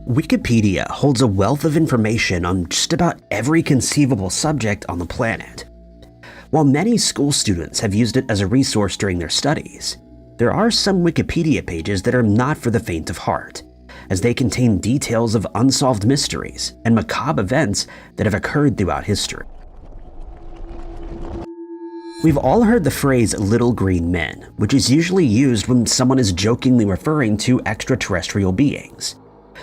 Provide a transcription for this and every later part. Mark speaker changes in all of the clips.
Speaker 1: Wikipedia holds a wealth of information on just about every conceivable subject on the planet. While many school students have used it as a resource during their studies, there are some Wikipedia pages that are not for the faint of heart, as they contain details of unsolved mysteries and macabre events that have occurred throughout history. We've all heard the phrase "little green men," which is usually used when someone is jokingly referring to extraterrestrial beings.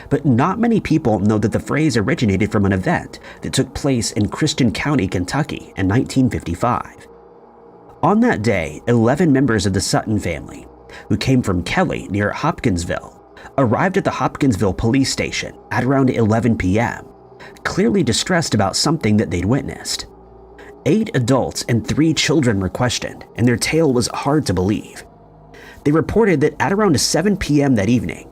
Speaker 1: But not many people know that the phrase originated from an event that took place in Christian County, Kentucky in 1955. On that day, 11 members of the Sutton family, who came from Kelly near Hopkinsville, arrived at the Hopkinsville police station at around 11 p.m., clearly distressed about something that they'd witnessed. 8 adults and 3 children were questioned, and their tale was hard to believe. They reported that at around 7 p.m. that evening,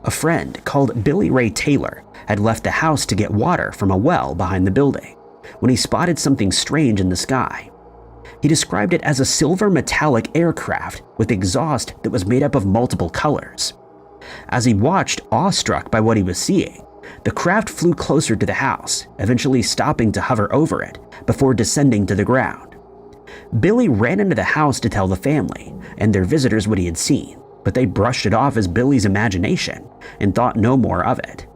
Speaker 1: a friend called Billy Ray Taylor had left the house to get water from a well behind the building when he spotted something strange in the sky. He described it as a silver metallic aircraft with exhaust that was made up of multiple colors. As he watched, awestruck by what he was seeing, the craft flew closer to the house, eventually stopping to hover over it before descending to the ground. Billy ran into the house to tell the family and their visitors what he had seen, but they brushed it off as Billy's imagination and thought no more of it.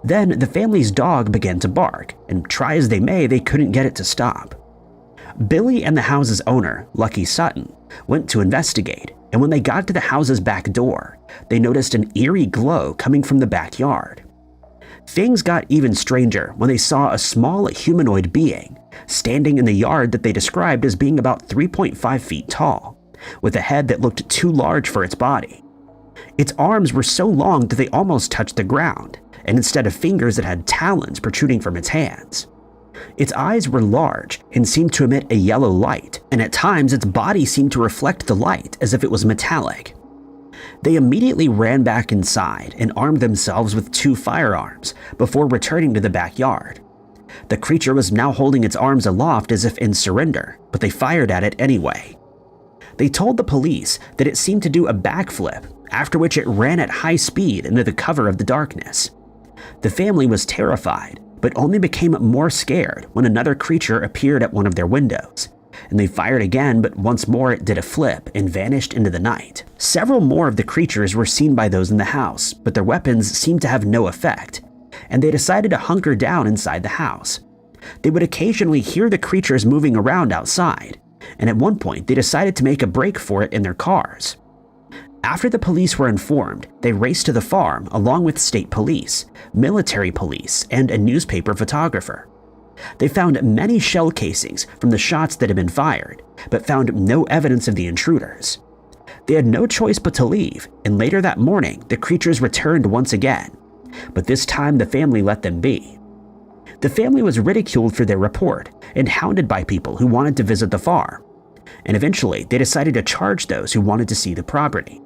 Speaker 1: Then the family's dog began to bark, and try as they may, they couldn't get it to stop. Billy and the house's owner, Lucky Sutton, went to investigate, and when they got to the house's back door, they noticed an eerie glow coming from the backyard. Things got even stranger when they saw a small humanoid being standing in the yard that they described as being about 3.5 feet tall, with a head that looked too large for its body. Its arms were so long that they almost touched the ground, and instead of fingers it had talons protruding from its hands. Its eyes were large and seemed to emit a yellow light, and at times its body seemed to reflect the light as if it was metallic. They immediately ran back inside and armed themselves with 2 firearms before returning to the backyard. The creature was now holding its arms aloft as if in surrender, but they fired at it anyway. They told the police that it seemed to do a backflip, after which it ran at high speed into the cover of the darkness. The family was terrified, but only became more scared when another creature appeared at one of their windows, and they fired again, but once more it did a flip and vanished into the night. Several more of the creatures were seen by those in the house, but their weapons seemed to have no effect, and they decided to hunker down inside the house. They would occasionally hear the creatures moving around outside, and at one point they decided to make a break for it in their cars. After the police were informed, they raced to the farm along with state police, military police, and a newspaper photographer. They found many shell casings from the shots that had been fired, but found no evidence of the intruders. They had no choice but to leave, and later that morning the creatures returned once again, but this time the family let them be. The family was ridiculed for their report and hounded by people who wanted to visit the farm, and eventually they decided to charge those who wanted to see the property.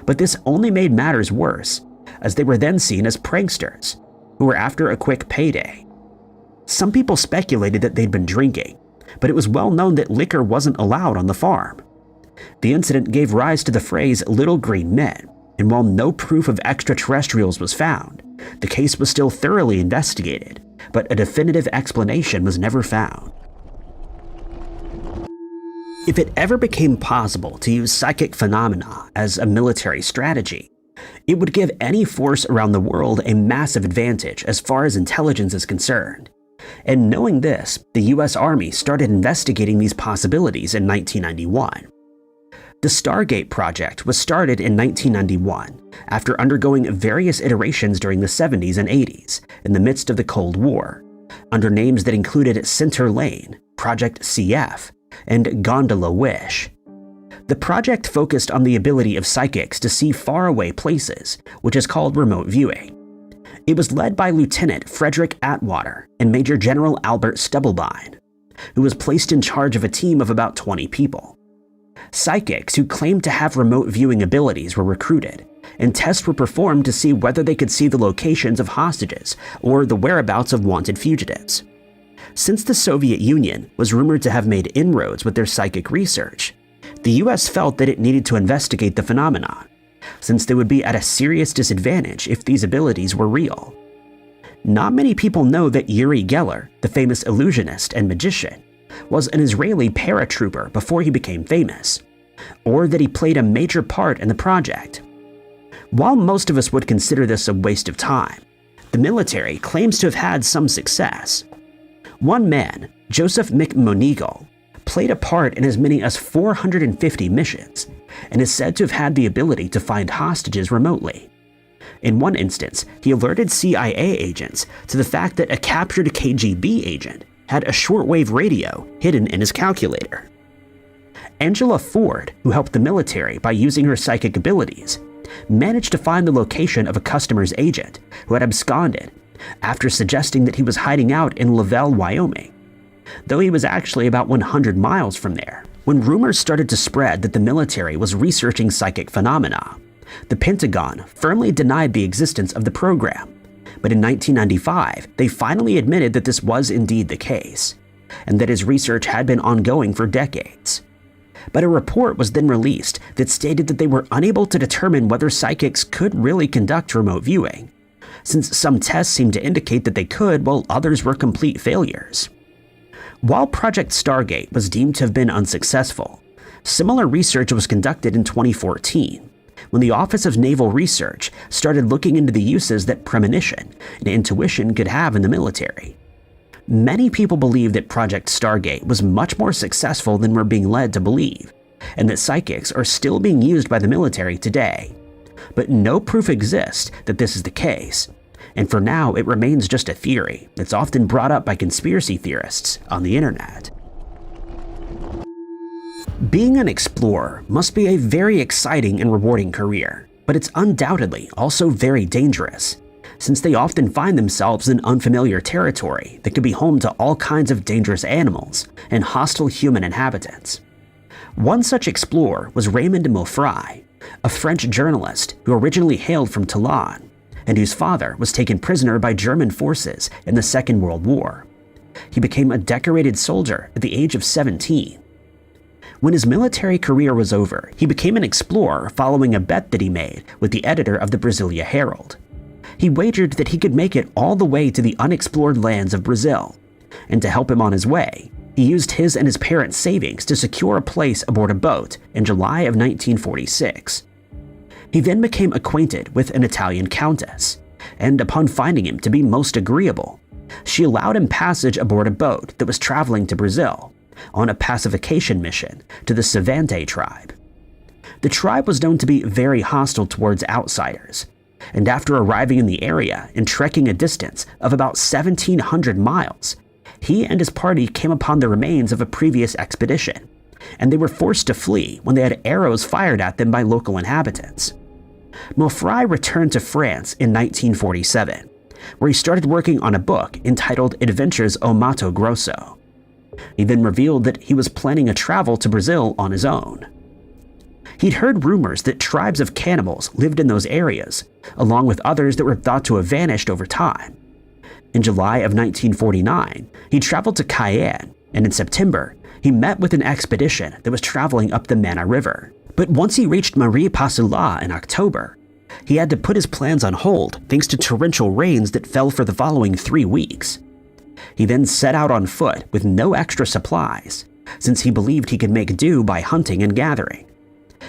Speaker 1: But this only made matters worse, as they were then seen as pranksters, who were after a quick payday. Some people speculated that they'd been drinking, but it was well known that liquor wasn't allowed on the farm. The incident gave rise to the phrase "little green men," and while no proof of extraterrestrials was found, the case was still thoroughly investigated, but a definitive explanation was never found. If it ever became possible to use psychic phenomena as a military strategy, it would give any force around the world a massive advantage as far as intelligence is concerned. And knowing this, the US Army started investigating these possibilities in 1991. The Stargate Project was started in 1991 after undergoing various iterations during the 70s and 80s in the midst of the Cold War, under names that included Center Lane, Project CF, and Gondola Wish. The project focused on the ability of psychics to see faraway places, which is called remote viewing. It was led by Lieutenant Frederick Atwater and Major General Albert Stubblebine, who was placed in charge of a team of about 20 people. Psychics who claimed to have remote viewing abilities were recruited, and tests were performed to see whether they could see the locations of hostages or the whereabouts of wanted fugitives. Since the Soviet Union was rumored to have made inroads with their psychic research, the US felt that it needed to investigate the phenomenon, since they would be at a serious disadvantage if these abilities were real. Not many people know that Uri Geller, the famous illusionist and magician, was an Israeli paratrooper before he became famous, or that he played a major part in the project. While most of us would consider this a waste of time, the military claims to have had some success. One man, Joseph McMonigal, played a part in as many as 450 missions and is said to have had the ability to find hostages remotely. In one instance, he alerted CIA agents to the fact that a captured KGB agent had a shortwave radio hidden in his calculator. Angela Ford, who helped the military by using her psychic abilities, managed to find the location of a customer's agent who had absconded after suggesting that he was hiding out in Lavelle, Wyoming, though he was actually about 100 miles from there. When rumors started to spread that the military was researching psychic phenomena, the Pentagon firmly denied the existence of the program, but in 1995, they finally admitted that this was indeed the case, and that his research had been ongoing for decades. But a report was then released that stated that they were unable to determine whether psychics could really conduct remote viewing, since some tests seemed to indicate that they could while others were complete failures. While Project Stargate was deemed to have been unsuccessful, similar research was conducted in 2014, when the Office of Naval Research started looking into the uses that premonition and intuition could have in the military. Many people believe that Project Stargate was much more successful than we're being led to believe, and that psychics are still being used by the military today. But no proof exists that this is the case, and for now it remains just a theory that's often brought up by conspiracy theorists on the internet. Being an explorer must be a very exciting and rewarding career, but it's undoubtedly also very dangerous, since they often find themselves in unfamiliar territory that could be home to all kinds of dangerous animals and hostile human inhabitants. One such explorer was Raymond Moffray, a French journalist who originally hailed from Toulon, and whose father was taken prisoner by German forces in the Second World War. He became a decorated soldier at the age of 17. When his military career was over, he became an explorer following a bet that he made with the editor of the Brasilia Herald. He wagered that he could make it all the way to the unexplored lands of Brazil, and to help him on his way, he used his and his parents' savings to secure a place aboard a boat in July of 1946. He then became acquainted with an Italian countess, and upon finding him to be most agreeable, she allowed him passage aboard a boat that was traveling to Brazil on a pacification mission to the Savante tribe. The tribe was known to be very hostile towards outsiders, and after arriving in the area and trekking a distance of about 1,700 miles, he and his party came upon the remains of a previous expedition, and they were forced to flee when they had arrows fired at them by local inhabitants. Moffray returned to France in 1947, where he started working on a book entitled Adventures au Mato Grosso. He then revealed that he was planning a travel to Brazil on his own. He'd heard rumors that tribes of cannibals lived in those areas, along with others that were thought to have vanished over time. In July of 1949, he traveled to Cayenne, and in September, he met with an expedition that was traveling up the Mana River. But once he reached Marie Pasula in October, he had to put his plans on hold thanks to torrential rains that fell for the following 3 weeks. He then set out on foot with no extra supplies, since he believed he could make do by hunting and gathering.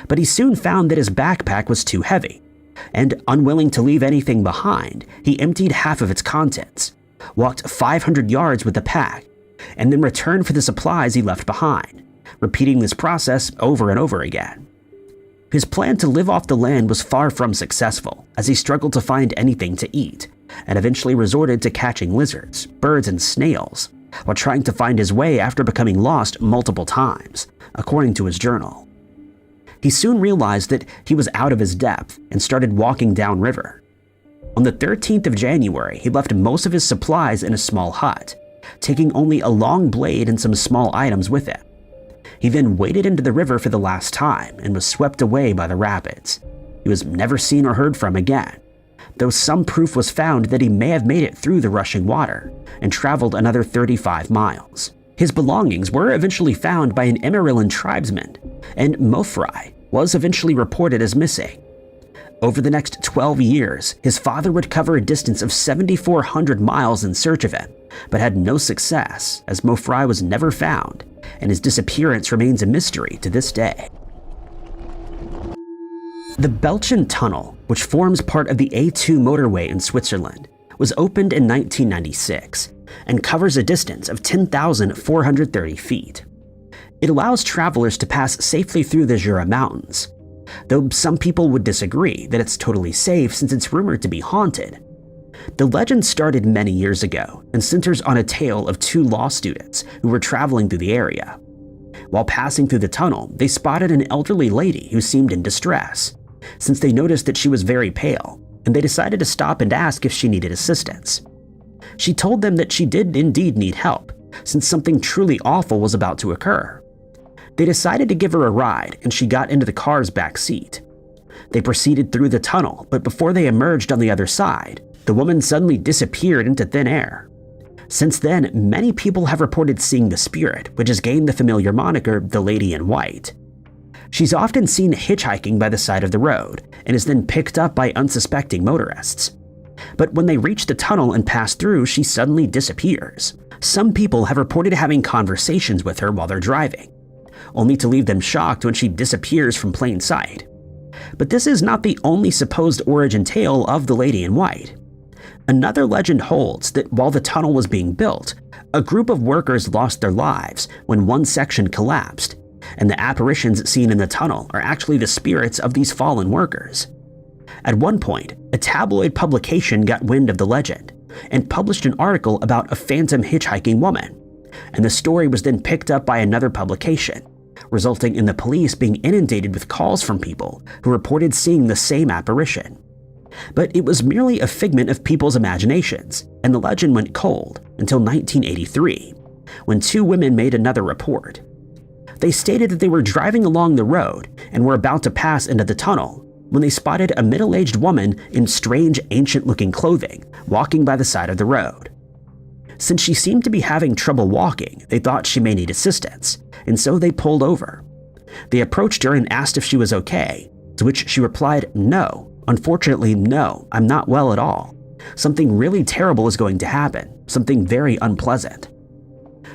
Speaker 1: But he soon found that his backpack was too heavy, and unwilling to leave anything behind, he emptied half of its contents, walked 500 yards with the pack, and then returned for the supplies he left behind, repeating this process over and over again. His plan to live off the land was far from successful, as he struggled to find anything to eat, and eventually resorted to catching lizards, birds, and snails, while trying to find his way after becoming lost multiple times, according to his journal. He soon realized that he was out of his depth and started walking downriver. On the 13th of January, he left most of his supplies in a small hut, taking only a long blade and some small items with him. He then waded into the river for the last time and was swept away by the rapids. He was never seen or heard from again, though some proof was found that he may have made it through the rushing water and traveled another 35 miles. His belongings were eventually found by an Emerillon tribesman, and Moffray was eventually reported as missing. Over the next 12 years, his father would cover a distance of 7,400 miles in search of him, but had no success as Mo Frye was never found, and his disappearance remains a mystery to this day. The Belchen Tunnel, which forms part of the A2 motorway in Switzerland, was opened in 1996 and covers a distance of 10,430 feet. It allows travelers to pass safely through the Jura Mountains, though some people would disagree that it's totally safe since it's rumored to be haunted. The legend started many years ago and centers on a tale of two law students who were traveling through the area. While passing through the tunnel, they spotted an elderly lady who seemed in distress, since they noticed that she was very pale, and they decided to stop and ask if she needed assistance. She told them that she did indeed need help, since something truly awful was about to occur. They decided to give her a ride, and she got into the car's back seat. They proceeded through the tunnel, but before they emerged on the other side, the woman suddenly disappeared into thin air. Since then, many people have reported seeing the spirit, which has gained the familiar moniker, the Lady in White. She's often seen hitchhiking by the side of the road, and is then picked up by unsuspecting motorists. But when they reach the tunnel and pass through, she suddenly disappears. Some people have reported having conversations with her while they're driving, only to leave them shocked when she disappears from plain sight. But this is not the only supposed origin tale of the Lady in White. Another legend holds that while the tunnel was being built, a group of workers lost their lives when one section collapsed, and the apparitions seen in the tunnel are actually the spirits of these fallen workers. At one point, a tabloid publication got wind of the legend and published an article about a phantom hitchhiking woman, and the story was then picked up by another publication, resulting in the police being inundated with calls from people who reported seeing the same apparition. But it was merely a figment of people's imaginations, and the legend went cold until 1983, when two women made another report. They stated that they were driving along the road and were about to pass into the tunnel when they spotted a middle-aged woman in strange, ancient-looking clothing walking by the side of the road. Since she seemed to be having trouble walking, they thought she may need assistance, and so they pulled over. They approached her and asked if she was okay, to which she replied, "No. Unfortunately, no, I'm not well at all. Something really terrible is going to happen, something very unpleasant."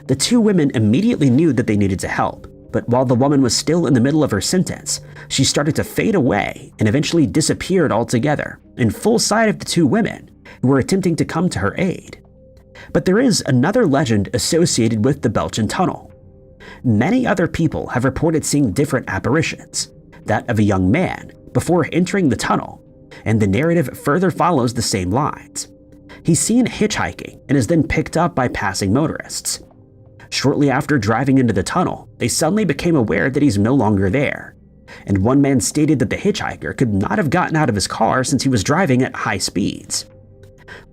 Speaker 1: The two women immediately knew that they needed to help, but while the woman was still in the middle of her sentence, she started to fade away and eventually disappeared altogether, in full sight of the two women who were attempting to come to her aid. But there is another legend associated with the Belchen Tunnel. Many other people have reported seeing different apparitions, that of a young man before entering the tunnel, and the narrative further follows the same lines. He's seen hitchhiking and is then picked up by passing motorists. Shortly after driving into the tunnel, they suddenly became aware that he's no longer there, and one man stated that the hitchhiker could not have gotten out of his car since he was driving at high speeds.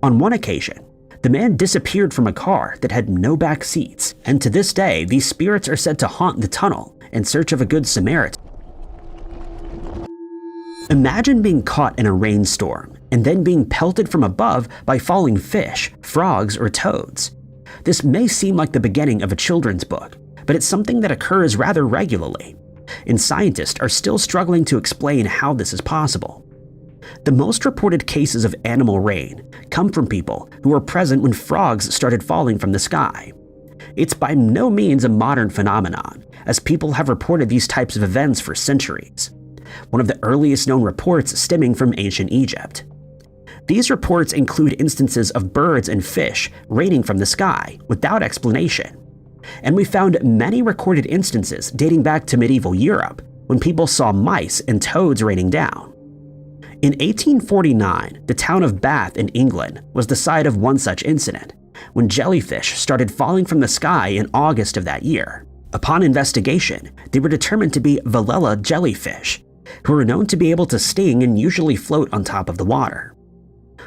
Speaker 1: On one occasion, the man disappeared from a car that had no back seats, and to this day, these spirits are said to haunt the tunnel in search of a good Samaritan. Imagine being caught in a rainstorm and then being pelted from above by falling fish, frogs, or toads. This may seem like the beginning of a children's book, but it's something that occurs rather regularly, and scientists are still struggling to explain how this is possible. The most reported cases of animal rain come from people who were present when frogs started falling from the sky. It's by no means a modern phenomenon, as people have reported these types of events for centuries, one of the earliest known reports stemming from ancient Egypt. These reports include instances of birds and fish raining from the sky without explanation, and we found many recorded instances dating back to medieval Europe when people saw mice and toads raining down. In 1849, the town of Bath in England was the site of one such incident, when jellyfish started falling from the sky in August of that year. Upon investigation, they were determined to be Velella jellyfish, who are known to be able to sting and usually float on top of the water.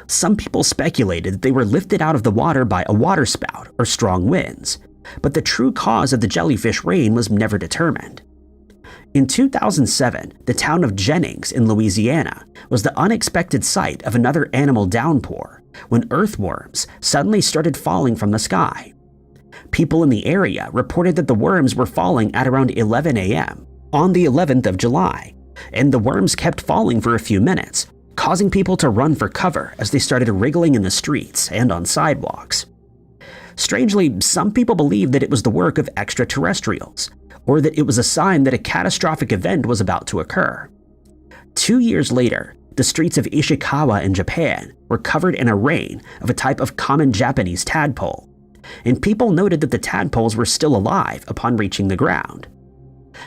Speaker 1: Some people speculated that they were lifted out of the water by a waterspout or strong winds, but the true cause of the jellyfish rain was never determined. In 2007, the town of Jennings in Louisiana was the unexpected site of another animal downpour when earthworms suddenly started falling from the sky. People in the area reported that the worms were falling at around 11 a.m. on the 11th of July, and the worms kept falling for a few minutes, causing people to run for cover as they started wriggling in the streets and on sidewalks. Strangely, some people believed that it was the work of extraterrestrials, or that it was a sign that a catastrophic event was about to occur. 2 years later, the streets of Ishikawa in Japan were covered in a rain of a type of common Japanese tadpole, and people noted that the tadpoles were still alive upon reaching the ground.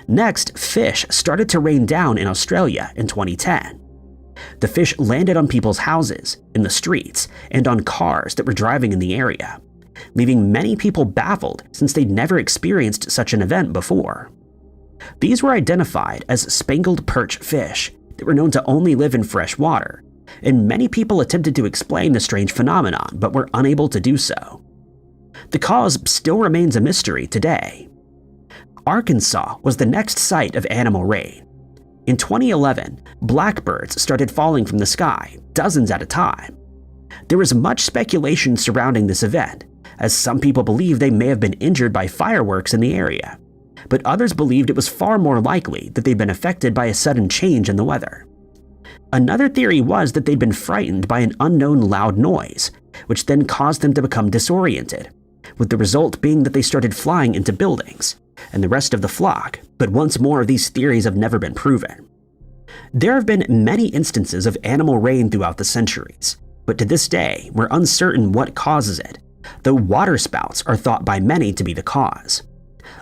Speaker 1: Next, fish started to rain down in Australia in 2010. The fish landed on people's houses, in the streets, and on cars that were driving in the area, leaving many people baffled since they'd never experienced such an event before. These were identified as spangled perch fish that were known to only live in fresh water, and many people attempted to explain the strange phenomenon but were unable to do so. The cause still remains a mystery today. Arkansas was the next site of animal rain. In 2011, blackbirds started falling from the sky, dozens at a time. There was much speculation surrounding this event, as some people believed they may have been injured by fireworks in the area, but others believed it was far more likely that they'd been affected by a sudden change in the weather. Another theory was that they'd been frightened by an unknown loud noise, which then caused them to become disoriented, with the result being that they started flying into buildings and the rest of the flock, but once more these theories have never been proven. There have been many instances of animal rain throughout the centuries, but to this day we're uncertain what causes it, though water spouts are thought by many to be the cause.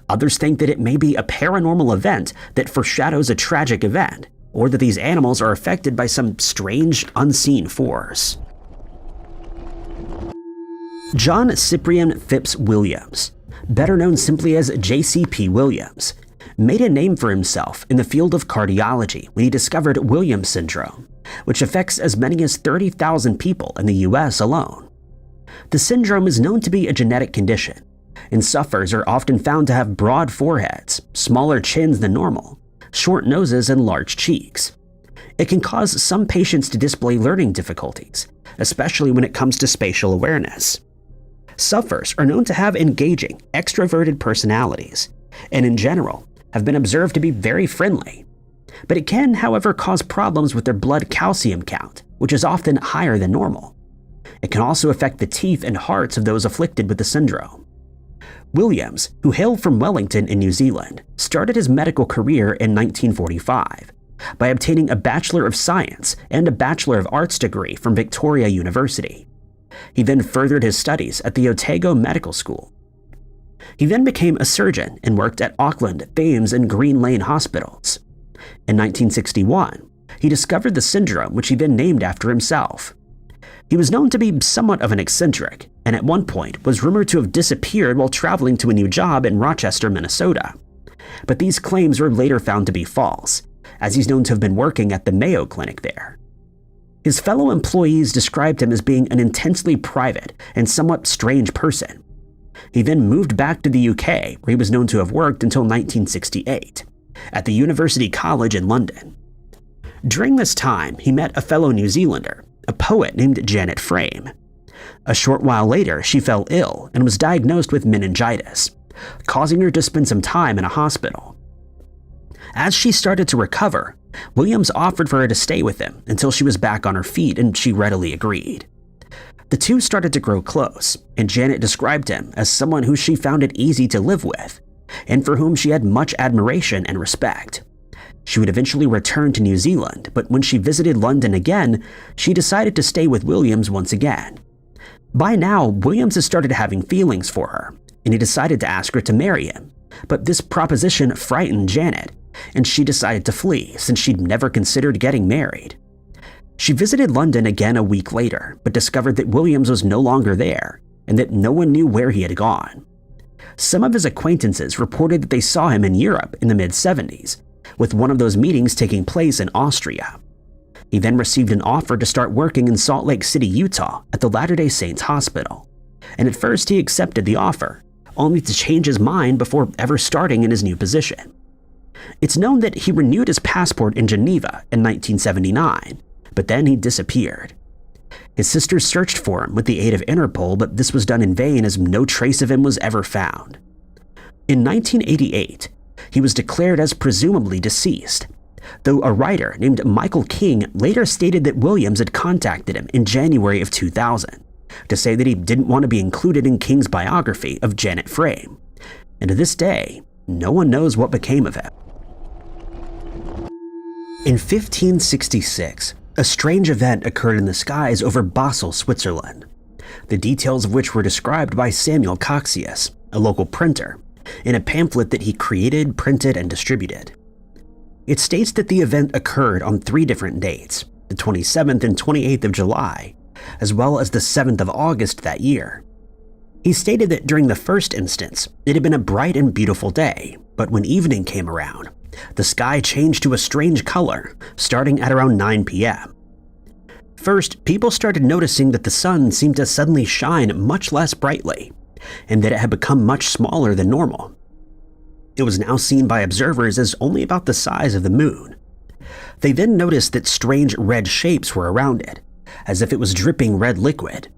Speaker 1: Others think that it may be a paranormal event that foreshadows a tragic event, or that these animals are affected by some strange, unseen force. John Cyprian Phipps Williams, better known simply as JCP Williams, made a name for himself in the field of cardiology when he discovered Williams syndrome, which affects as many as 30,000 people in the US alone. The syndrome is known to be a genetic condition, and sufferers are often found to have broad foreheads, smaller chins than normal, short noses, and large cheeks. It can cause some patients to display learning difficulties, especially when it comes to spatial awareness. Sufferers are known to have engaging, extroverted personalities, and in general, have been observed to be very friendly. But it can, however, cause problems with their blood calcium count, which is often higher than normal. It can also affect the teeth and hearts of those afflicted with the syndrome. Williams, who hailed from Wellington in New Zealand, started his medical career in 1945 by obtaining a Bachelor of Science and a Bachelor of Arts degree from Victoria University. He then furthered his studies at the Otago Medical School. He then became a surgeon and worked at Auckland, Thames, and Green Lane hospitals. In 1961, he discovered the syndrome, which he then named after himself. He was known to be somewhat of an eccentric, and at one point was rumored to have disappeared while traveling to a new job in Rochester, Minnesota. But these claims were later found to be false, as he's known to have been working at the Mayo Clinic there. His fellow employees described him as being an intensely private and somewhat strange person. He then moved back to the UK, where he was known to have worked until 1968, at the University College in London. During this time, he met a fellow New Zealander, a poet named Janet Frame. A short while later, she fell ill and was diagnosed with meningitis, causing her to spend some time in a hospital. As she started to recover, Williams offered for her to stay with him until she was back on her feet, and she readily agreed. The two started to grow close, and Janet described him as someone who she found it easy to live with, and for whom she had much admiration and respect. She would eventually return to New Zealand, but when she visited London again, she decided to stay with Williams once again. By now, Williams had started having feelings for her, and he decided to ask her to marry him, but this proposition frightened Janet, and she decided to flee since she'd never considered getting married. She visited London again a week later, but discovered that Williams was no longer there, and that no one knew where he had gone. Some of his acquaintances reported that they saw him in Europe in the mid-70s, with one of those meetings taking place in Austria. He then received an offer to start working in Salt Lake City, Utah at the Latter-day Saints Hospital, and at first he accepted the offer, only to change his mind before ever starting in his new position. It's known that he renewed his passport in Geneva in 1979, but then he disappeared. His sisters searched for him with the aid of Interpol, but this was done in vain as no trace of him was ever found. In 1988, he was declared as presumably deceased, though a writer named Michael King later stated that Williams had contacted him in January of 2000 to say that he didn't want to be included in King's biography of Janet Frame. And to this day, no one knows what became of him. In 1566, a strange event occurred in the skies over Basel, Switzerland, the details of which were described by Samuel Coxius, a local printer, in a pamphlet that he created, printed, and distributed. It states that the event occurred on 3 different dates, the 27th and 28th of July, as well as the 7th of August that year. He stated that during the first instance, it had been a bright and beautiful day, but when evening came around, the sky changed to a strange color, starting at around 9 p.m. First, people started noticing that the sun seemed to suddenly shine much less brightly, and that it had become much smaller than normal. It was now seen by observers as only about the size of the moon. They then noticed that strange red shapes were around it, as if it was dripping red liquid.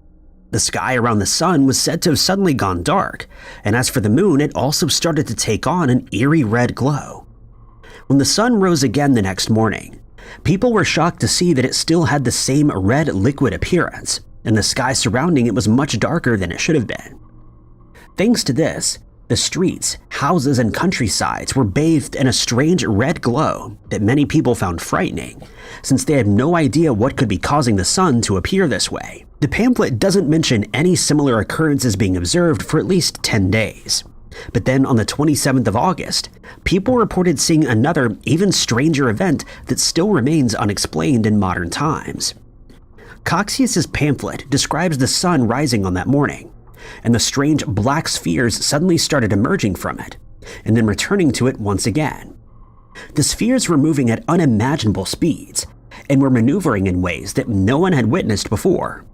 Speaker 1: The sky around the sun was said to have suddenly gone dark, and as for the moon, it also started to take on an eerie red glow. When the sun rose again the next morning, people were shocked to see that it still had the same red liquid appearance, and the sky surrounding it was much darker than it should have been. Thanks to this, the streets, houses, and countrysides were bathed in a strange red glow that many people found frightening, since they had no idea what could be causing the sun to appear this way. The pamphlet doesn't mention any similar occurrences being observed for at least 10 days. But then on the 27th of August, people reported seeing another, even stranger event that still remains unexplained in modern times. Coxius's pamphlet describes the sun rising on that morning, and the strange black spheres suddenly started emerging from it, and then returning to it once again. The spheres were moving at unimaginable speeds, and were maneuvering in ways that no one had witnessed before.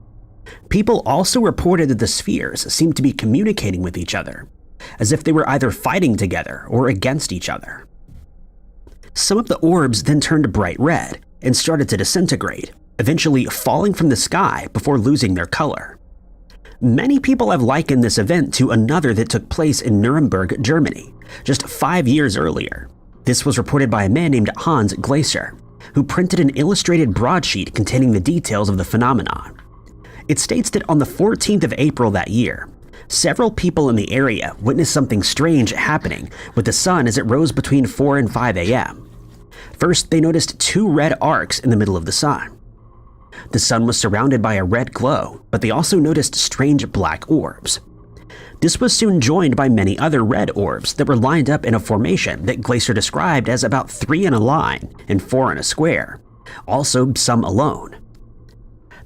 Speaker 1: People also reported that the spheres seemed to be communicating with each other, as if they were either fighting together or against each other. Some of the orbs then turned bright red and started to disintegrate, eventually falling from the sky before losing their color. Many people have likened this event to another that took place in Nuremberg, Germany, just 5 years earlier. This was reported by a man named Hans Glaser, who printed an illustrated broadsheet containing the details of the phenomenon. It states that on the 14th of April that year, several people in the area witnessed something strange happening with the sun as it rose between 4 and 5 a.m. First, they noticed 2 red arcs in the middle of the sun. The sun was surrounded by a red glow, but they also noticed strange black orbs. This was soon joined by many other red orbs that were lined up in a formation that Glaser described as about 3 in a line and 4 in a square, also some alone.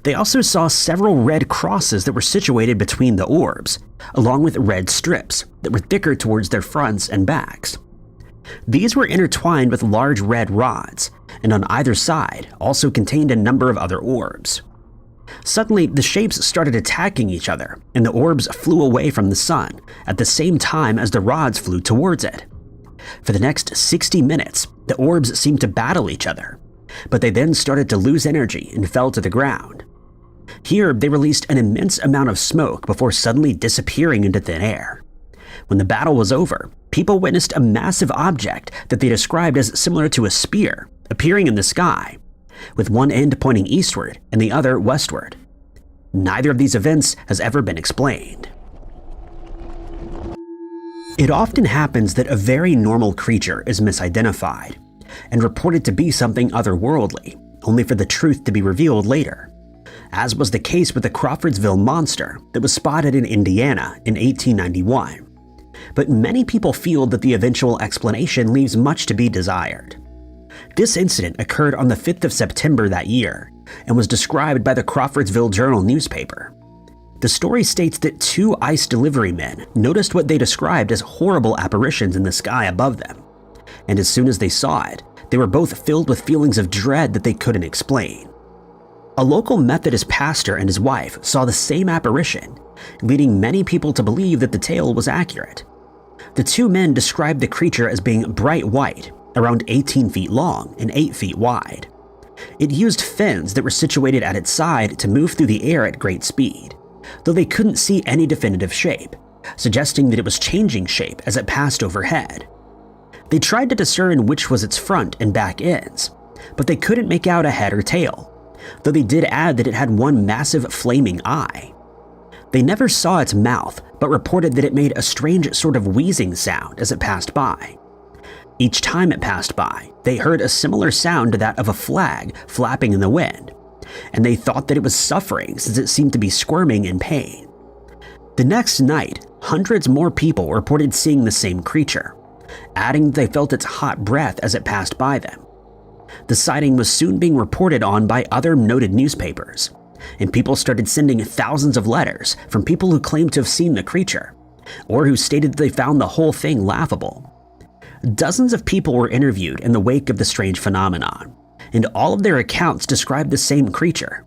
Speaker 1: They also saw several red crosses that were situated between the orbs, along with red strips that were thicker towards their fronts and backs. These were intertwined with large red rods, and on either side also contained a number of other orbs. Suddenly, the shapes started attacking each other, and the orbs flew away from the sun at the same time as the rods flew towards it. For the next 60 minutes, the orbs seemed to battle each other, but they then started to lose energy and fell to the ground. Here, they released an immense amount of smoke before suddenly disappearing into thin air. When the battle was over, people witnessed a massive object that they described as similar to a spear appearing in the sky, with one end pointing eastward and the other westward. Neither of these events has ever been explained. It often happens that a very normal creature is misidentified and reported to be something otherworldly, only for the truth to be revealed later, as was the case with the Crawfordsville Monster that was spotted in Indiana in 1891. But many people feel that the eventual explanation leaves much to be desired. This incident occurred on the 5th of September that year and was described by the Crawfordsville Journal newspaper. The story states that 2 ice delivery men noticed what they described as horrible apparitions in the sky above them, and as soon as they saw it, they were both filled with feelings of dread that they couldn't explain. A local Methodist pastor and his wife saw the same apparition, leading many people to believe that the tale was accurate. The 2 men described the creature as being bright white, around 18 feet long and 8 feet wide. It used fins that were situated at its side to move through the air at great speed, though they couldn't see any definitive shape, suggesting that it was changing shape as it passed overhead. They tried to discern which was its front and back ends, but they couldn't make out a head or tail, though they did add that it had one massive flaming eye. They never saw its mouth, but reported that it made a strange sort of wheezing sound as it passed by. Each time it passed by, they heard a similar sound to that of a flag flapping in the wind, and they thought that it was suffering since it seemed to be squirming in pain. The next night, hundreds more people reported seeing the same creature, adding that they felt its hot breath as it passed by them. The sighting was soon being reported on by other noted newspapers, and people started sending thousands of letters from people who claimed to have seen the creature, or who stated that they found the whole thing laughable. Dozens of people were interviewed in the wake of the strange phenomenon, and all of their accounts described the same creature.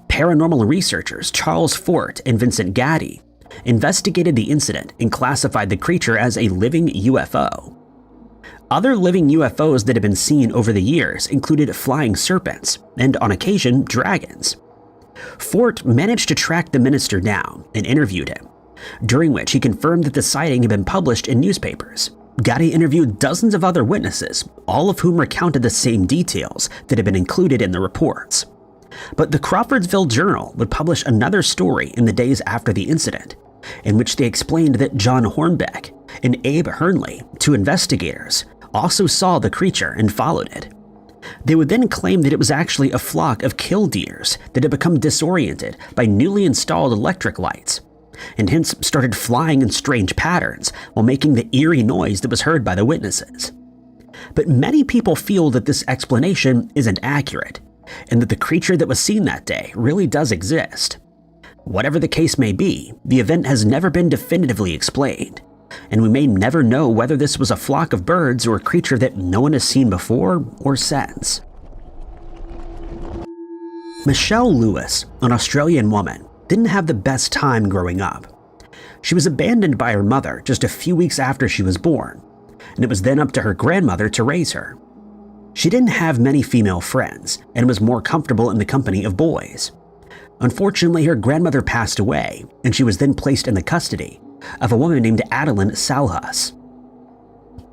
Speaker 1: Paranormal researchers Charles Fort and Vincent Gaddy investigated the incident and classified the creature as a living UFO. Other living UFOs that have been seen over the years included flying serpents and, on occasion, dragons. Fort managed to track the minister down and interviewed him, during which he confirmed that the sighting had been published in newspapers. Gaddy interviewed dozens of other witnesses, all of whom recounted the same details that had been included in the reports. But the Crawfordsville Journal would publish another story in the days after the incident, in which they explained that John Hornbeck and Abe Hernley, two investigators, also saw the creature and followed it. They would then claim that it was actually a flock of killdeers that had become disoriented by newly installed electric lights, and hence started flying in strange patterns while making the eerie noise that was heard by the witnesses. But many people feel that this explanation isn't accurate, and that the creature that was seen that day really does exist. Whatever the case may be, the event has never been definitively explained, and we may never know whether this was a flock of birds or a creature that no one has seen before or since. Michelle Lewis, an Australian woman, didn't have the best time growing up. She was abandoned by her mother just a few weeks after she was born, and it was then up to her grandmother to raise her. She didn't have many female friends and was more comfortable in the company of boys. Unfortunately, her grandmother passed away, and she was then placed in the custody of a woman named Adeline Salhus.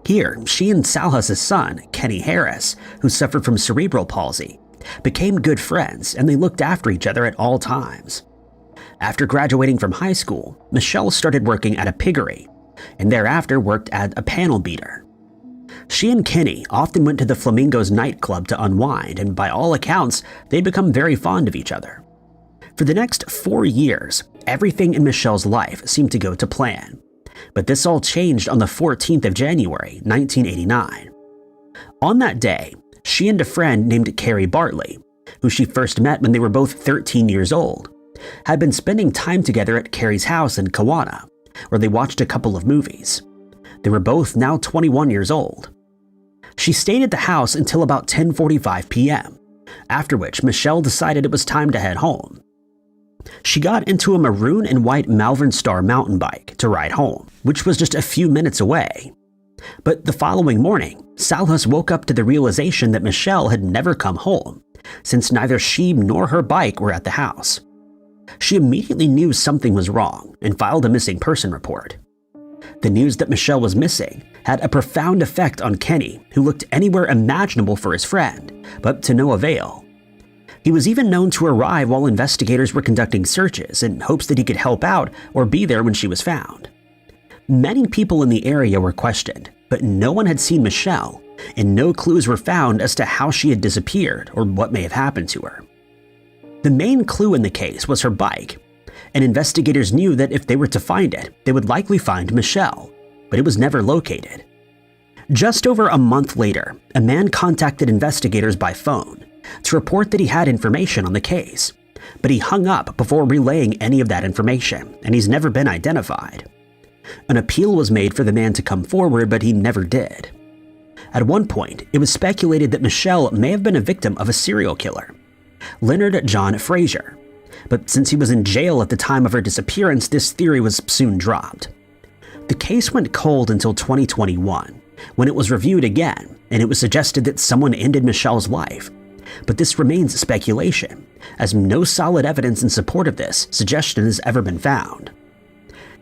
Speaker 1: Here, she and Salhus' son, Kenny Harris, who suffered from cerebral palsy, became good friends, and they looked after each other at all times. After graduating from high school, Michelle started working at a piggery, and thereafter worked as a panel beater. She and Kenny often went to the Flamingos nightclub to unwind, and by all accounts, they'd become very fond of each other. For the next 4 years, everything in Michelle's life seemed to go to plan, but this all changed on the 14th of January, 1989. On that day, she and a friend named Carrie Bartley, who she first met when they were both 13 years old, had been spending time together at Carrie's house in Kawana, where they watched a couple of movies. They were both now 21 years old. She stayed at the house until about 10:45 p.m., after which Michelle decided it was time to head home. She got into a maroon and white Malvern Star mountain bike to ride home, which was just a few minutes away. But the following morning, Salhus woke up to the realization that Michelle had never come home, since neither she nor her bike were at the house. She immediately knew something was wrong and filed a missing person report. The news that Michelle was missing had a profound effect on Kenny, who looked anywhere imaginable for his friend, but to no avail. He was even known to arrive while investigators were conducting searches in hopes that he could help out or be there when she was found. Many people in the area were questioned, but no one had seen Michelle, and no clues were found as to how she had disappeared or what may have happened to her. The main clue in the case was her bike, and investigators knew that if they were to find it, they would likely find Michelle, but it was never located. Just over a month later, a man contacted investigators by phone to report that he had information on the case, but he hung up before relaying any of that information, and he's never been identified. An appeal was made for the man to come forward, but he never did. At one point, it was speculated that Michelle may have been a victim of a serial killer, Leonard John Fraser, but since he was in jail at the time of her disappearance, this theory was soon dropped. The case went cold until 2021, when it was reviewed again, and it was suggested that someone ended Michelle's life. But this remains speculation, as no solid evidence in support of this suggestion has ever been found.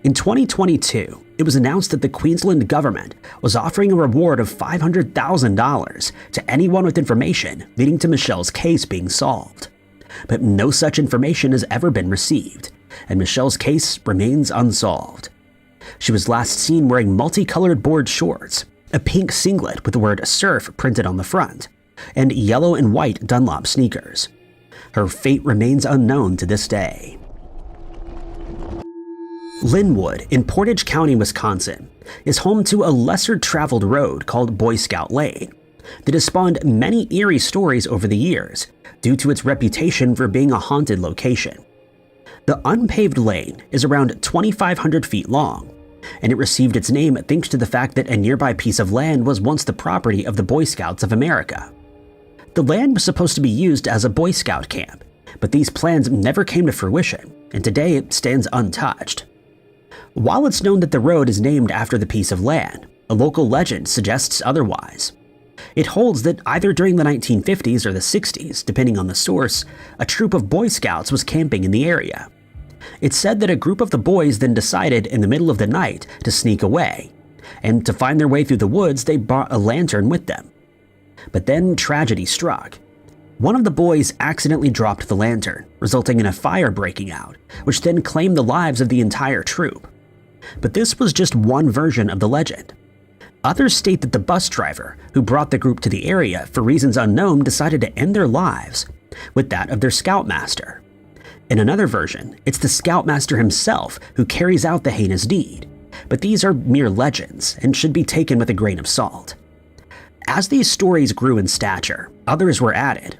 Speaker 1: In 2022, it was announced that the Queensland government was offering a reward of $500,000 to anyone with information leading to Michelle's case being solved. But no such information has ever been received, and Michelle's case remains unsolved. She was last seen wearing multicolored board shorts, a pink singlet with the word surf printed on the front, and yellow and white Dunlop sneakers. Her fate remains unknown to this day. Linwood in Portage County, Wisconsin, is home to a lesser-traveled road called Boy Scout Lane that has spawned many eerie stories over the years due to its reputation for being a haunted location. The unpaved lane is around 2,500 feet long, and it received its name thanks to the fact that a nearby piece of land was once the property of the Boy Scouts of America. The land was supposed to be used as a Boy Scout camp, but these plans never came to fruition, and today it stands untouched. While it's known that the road is named after the piece of land, a local legend suggests otherwise. It holds that either during the 1950s or the 60s, depending on the source, a troop of Boy Scouts was camping in the area. It's said that a group of the boys then decided in the middle of the night to sneak away, and to find their way through the woods they brought a lantern with them. But then tragedy struck. One of the boys accidentally dropped the lantern, resulting in a fire breaking out, which then claimed the lives of the entire troop. But this was just one version of the legend. Others state that the bus driver who brought the group to the area for reasons unknown decided to end their lives with that of their scoutmaster. In another version, it's the scoutmaster himself who carries out the heinous deed, but these are mere legends and should be taken with a grain of salt. As these stories grew in stature, others were added.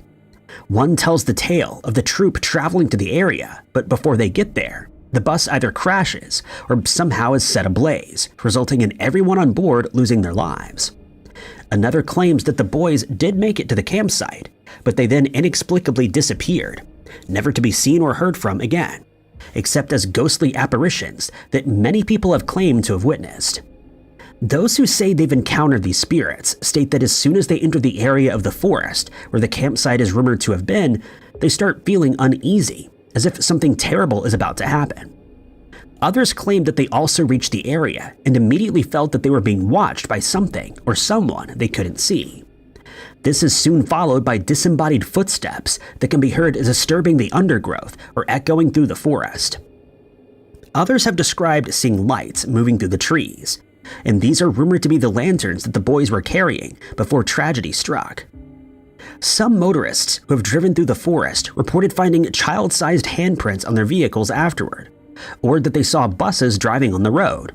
Speaker 1: One tells the tale of the troop traveling to the area, but before they get there, the bus either crashes or somehow is set ablaze, resulting in everyone on board losing their lives. Another claims that the boys did make it to the campsite, but they then inexplicably disappeared, never to be seen or heard from again, except as ghostly apparitions that many people have claimed to have witnessed. Those who say they've encountered these spirits state that as soon as they enter the area of the forest where the campsite is rumored to have been, they start feeling uneasy, as if something terrible is about to happen. Others claim that they also reached the area and immediately felt that they were being watched by something or someone they couldn't see. This is soon followed by disembodied footsteps that can be heard disturbing the undergrowth or echoing through the forest. Others have described seeing lights moving through the trees, and these are rumored to be the lanterns that the boys were carrying before tragedy struck. Some motorists who have driven through the forest reported finding child-sized handprints on their vehicles afterward, or that they saw buses driving on the road,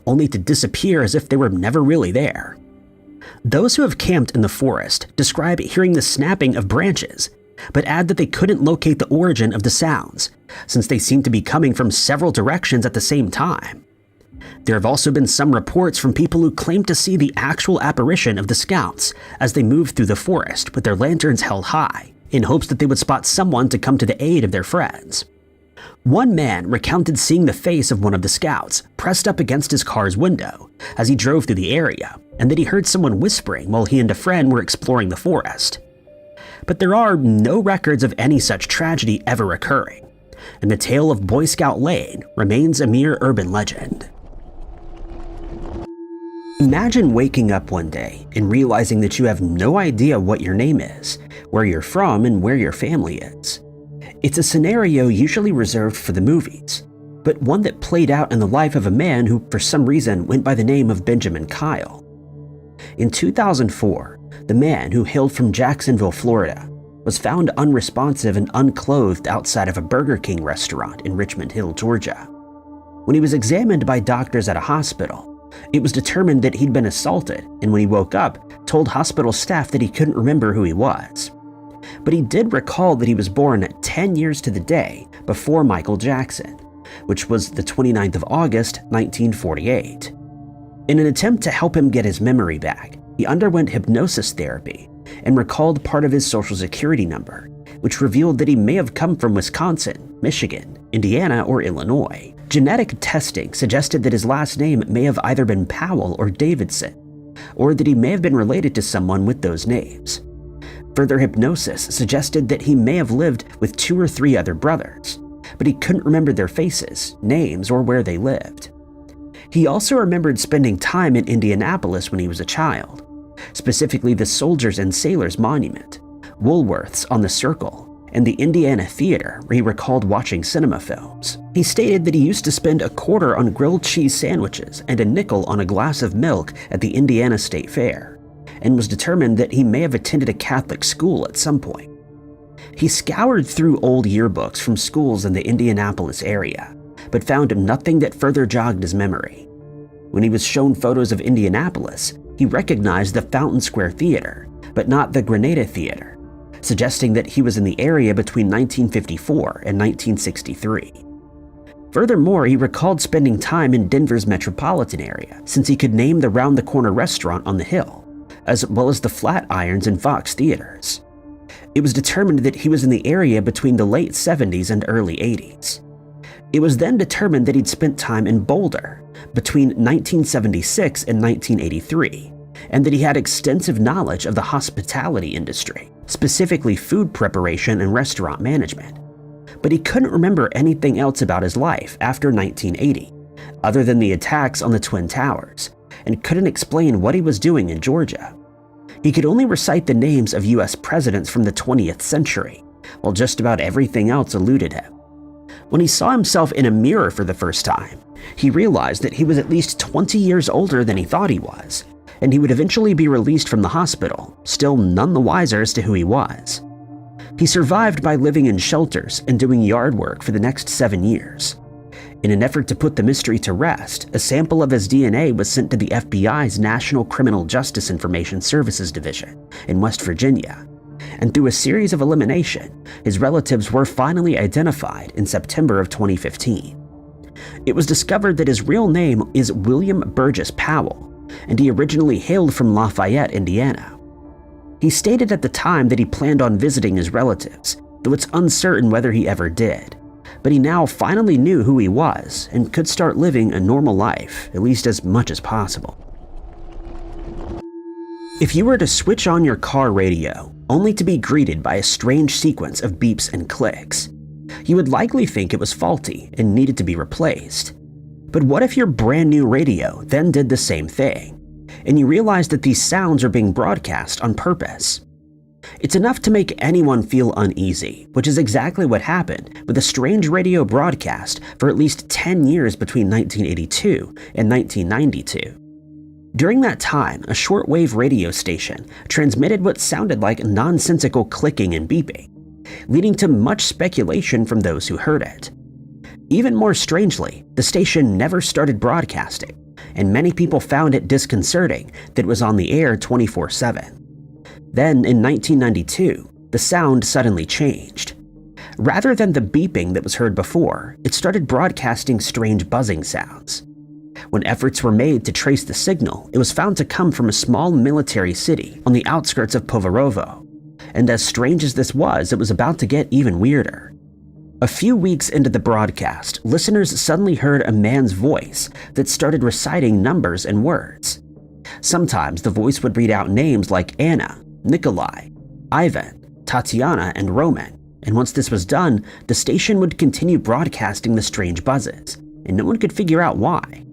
Speaker 1: only to disappear as if they were never really there. Those who have camped in the forest describe hearing the snapping of branches, but add that they couldn't locate the origin of the sounds, since they seemed to be coming from several directions at the same time. There have also been some reports from people who claim to see the actual apparition of the scouts as they moved through the forest with their lanterns held high, in hopes that they would spot someone to come to the aid of their friends. One man recounted seeing the face of one of the scouts pressed up against his car's window as he drove through the area, and that he heard someone whispering while he and a friend were exploring the forest. But there are no records of any such tragedy ever occurring, and the tale of Boy Scout Lane remains a mere urban legend. Imagine waking up one day and realizing that you have no idea what your name is, where you're from, and where your family is. It's a scenario usually reserved for the movies, but one that played out in the life of a man who for some reason went by the name of Benjamin Kyle. In 2004, the man, who hailed from Jacksonville, Florida, was found unresponsive and unclothed outside of a Burger King restaurant in Richmond Hill, Georgia. When he was examined by doctors at a hospital, it was determined that he'd been assaulted, and when he woke up, told hospital staff that he couldn't remember who he was. But he did recall that he was born 10 years to the day before Michael Jackson, which was the 29th of August, 1948. In an attempt to help him get his memory back, he underwent hypnosis therapy and recalled part of his social security number, which revealed that he may have come from Wisconsin, Michigan, Indiana, or Illinois. Genetic testing suggested that his last name may have either been Powell or Davidson, or that he may have been related to someone with those names. Further hypnosis suggested that he may have lived with 2 or 3 other brothers, but he couldn't remember their faces, names, or where they lived. He also remembered spending time in Indianapolis when he was a child, specifically the Soldiers and Sailors Monument, Woolworth's on the Circle, and the Indiana Theater, where he recalled watching cinema films. He stated that he used to spend a quarter on grilled cheese sandwiches and a nickel on a glass of milk at the Indiana State Fair, and was determined that he may have attended a Catholic school at some point. He scoured through old yearbooks from schools in the Indianapolis area, but found nothing that further jogged his memory. When he was shown photos of Indianapolis, he recognized the Fountain Square Theater, but not the Grenada Theater, suggesting that he was in the area between 1954 and 1963. Furthermore, he recalled spending time in Denver's metropolitan area, since he could name the round-the-corner restaurant on the hill, as well as the Flatirons and Fox theaters. It was determined that he was in the area between the late 70s and early 80s. It was then determined that he'd spent time in Boulder between 1976 and 1983, and that he had extensive knowledge of the hospitality industry, specifically food preparation and restaurant management. But he couldn't remember anything else about his life after 1980, other than the attacks on the Twin Towers, and couldn't explain what he was doing in Georgia. He could only recite the names of US presidents from the 20th century, while just about everything else eluded him. When he saw himself in a mirror for the first time, he realized that he was at least 20 years older than he thought he was, and he would eventually be released from the hospital, still none the wiser as to who he was. He survived by living in shelters and doing yard work for the next 7 years. In an effort to put the mystery to rest, a sample of his DNA was sent to the FBI's National Criminal Justice Information Services Division in West Virginia, and through a series of elimination, his relatives were finally identified in September of 2015. It was discovered that his real name is William Burgess Powell, and he originally hailed from Lafayette, Indiana. He stated at the time that he planned on visiting his relatives, though it's uncertain whether he ever did. But he now finally knew who he was and could start living a normal life, at least as much as possible. If you were to switch on your car radio, only to be greeted by a strange sequence of beeps and clicks, you would likely think it was faulty and needed to be replaced. But what if your brand new radio then did the same thing, and you realized that these sounds are being broadcast on purpose? It's enough to make anyone feel uneasy, which is exactly what happened with a strange radio broadcast for at least 10 years between 1982 and 1992. During that time, a shortwave radio station transmitted what sounded like nonsensical clicking and beeping, leading to much speculation from those who heard it. Even more strangely, the station never started broadcasting, and many people found it disconcerting that it was on the air 24/7. Then, in 1992, the sound suddenly changed. Rather than the beeping that was heard before, it started broadcasting strange buzzing sounds. When efforts were made to trace the signal, it was found to come from a small military city on the outskirts of Poverovo. And as strange as this was, it was about to get even weirder. A few weeks into the broadcast, listeners suddenly heard a man's voice that started reciting numbers and words. Sometimes the voice would read out names like Anna, Nikolai, Ivan, Tatiana, and Roman, and once this was done, the station would continue broadcasting the strange buzzes, and no one could figure out why.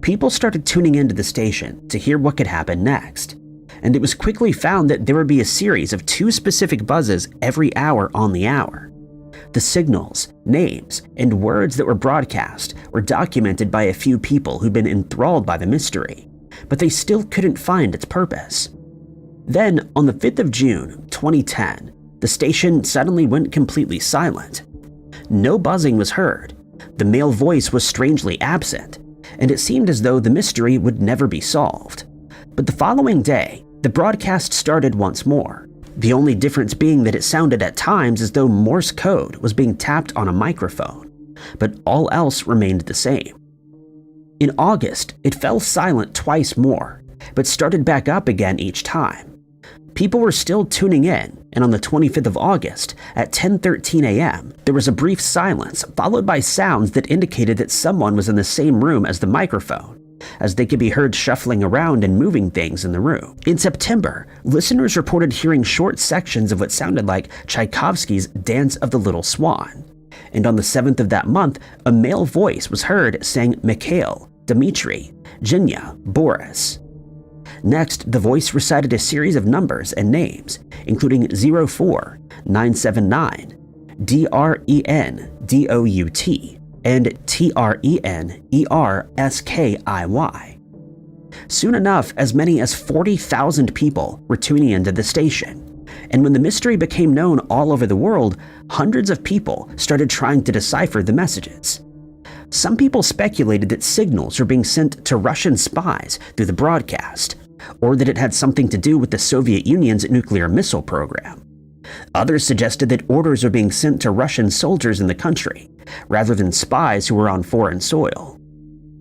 Speaker 1: People started tuning into the station to hear what could happen next, and it was quickly found that there would be a series of 2 specific buzzes every hour on the hour. The signals, names, and words that were broadcast were documented by a few people who'd been enthralled by the mystery, but they still couldn't find its purpose. Then, on the 5th of June, 2010, the station suddenly went completely silent. No buzzing was heard, the male voice was strangely absent, and it seemed as though the mystery would never be solved. But the following day, the broadcast started once more, the only difference being that it sounded at times as though Morse code was being tapped on a microphone, but all else remained the same. In August, it fell silent twice more, but started back up again each time. People were still tuning in, and on the 25th of August, at 10:13 a.m., there was a brief silence followed by sounds that indicated that someone was in the same room as the microphone, as they could be heard shuffling around and moving things in the room. In September, listeners reported hearing short sections of what sounded like Tchaikovsky's Dance of the Little Swan, and on the 7th of that month, a male voice was heard saying Mikhail, Dmitri, Jinya, Boris. Next, the voice recited a series of numbers and names, including 04979, DRENDOUT, and TRENERSKIY. Soon enough, as many as 40,000 people were tuning into the station, and when the mystery became known all over the world, hundreds of people started trying to decipher the messages. Some people speculated that signals were being sent to Russian spies through the broadcast, or that it had something to do with the Soviet Union's nuclear missile program. Others suggested that orders are being sent to Russian soldiers in the country, rather than spies who were on foreign soil.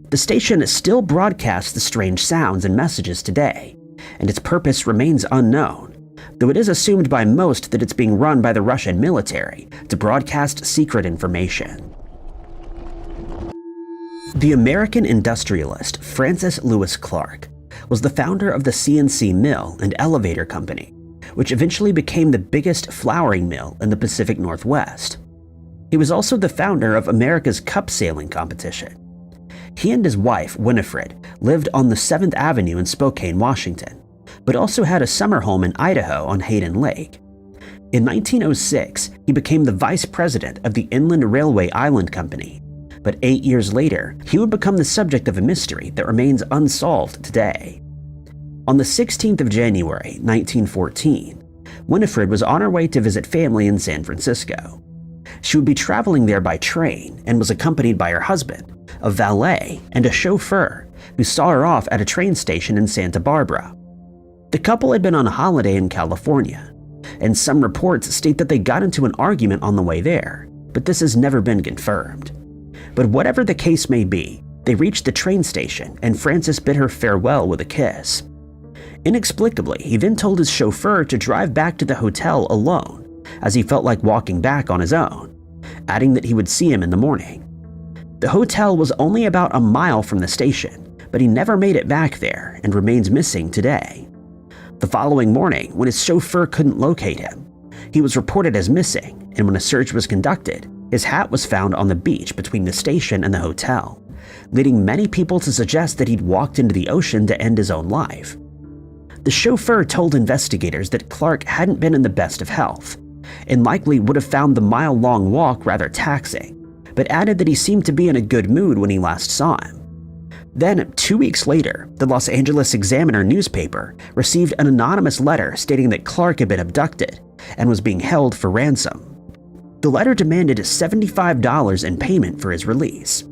Speaker 1: The station still broadcasts the strange sounds and messages today, and its purpose remains unknown, though it is assumed by most that it's being run by the Russian military to broadcast secret information. The American industrialist Francis Lewis Clark was the founder of the CNC Mill and Elevator Company, which eventually became the biggest flouring mill in the Pacific Northwest. He was also the founder of America's Cup Sailing competition. He and his wife, Winifred, lived on the 7th Avenue in Spokane, Washington, but also had a summer home in Idaho on Hayden Lake. In 1906, he became the vice president of the Inland Railway Island Company, but 8 years later, he would become the subject of a mystery that remains unsolved today. On the 16th of January, 1914, Winifred was on her way to visit family in San Francisco. She would be traveling there by train and was accompanied by her husband, a valet, and a chauffeur who saw her off at a train station in Santa Barbara. The couple had been on holiday in California, and some reports state that they got into an argument on the way there, but this has never been confirmed. But whatever the case may be, they reached the train station and Francis bid her farewell with a kiss. Inexplicably, he then told his chauffeur to drive back to the hotel alone, as he felt like walking back on his own, adding that he would see him in the morning. The hotel was only about a mile from the station, but he never made it back there and remains missing today. The following morning, when his chauffeur couldn't locate him, he was reported as missing, and when a search was conducted, his hat was found on the beach between the station and the hotel, leading many people to suggest that he'd walked into the ocean to end his own life. The chauffeur told investigators that Clark hadn't been in the best of health, and likely would have found the mile-long walk rather taxing, but added that he seemed to be in a good mood when he last saw him. Then, 2 weeks later, the Los Angeles Examiner newspaper received an anonymous letter stating that Clark had been abducted and was being held for ransom. The letter demanded $75 in payment for his release.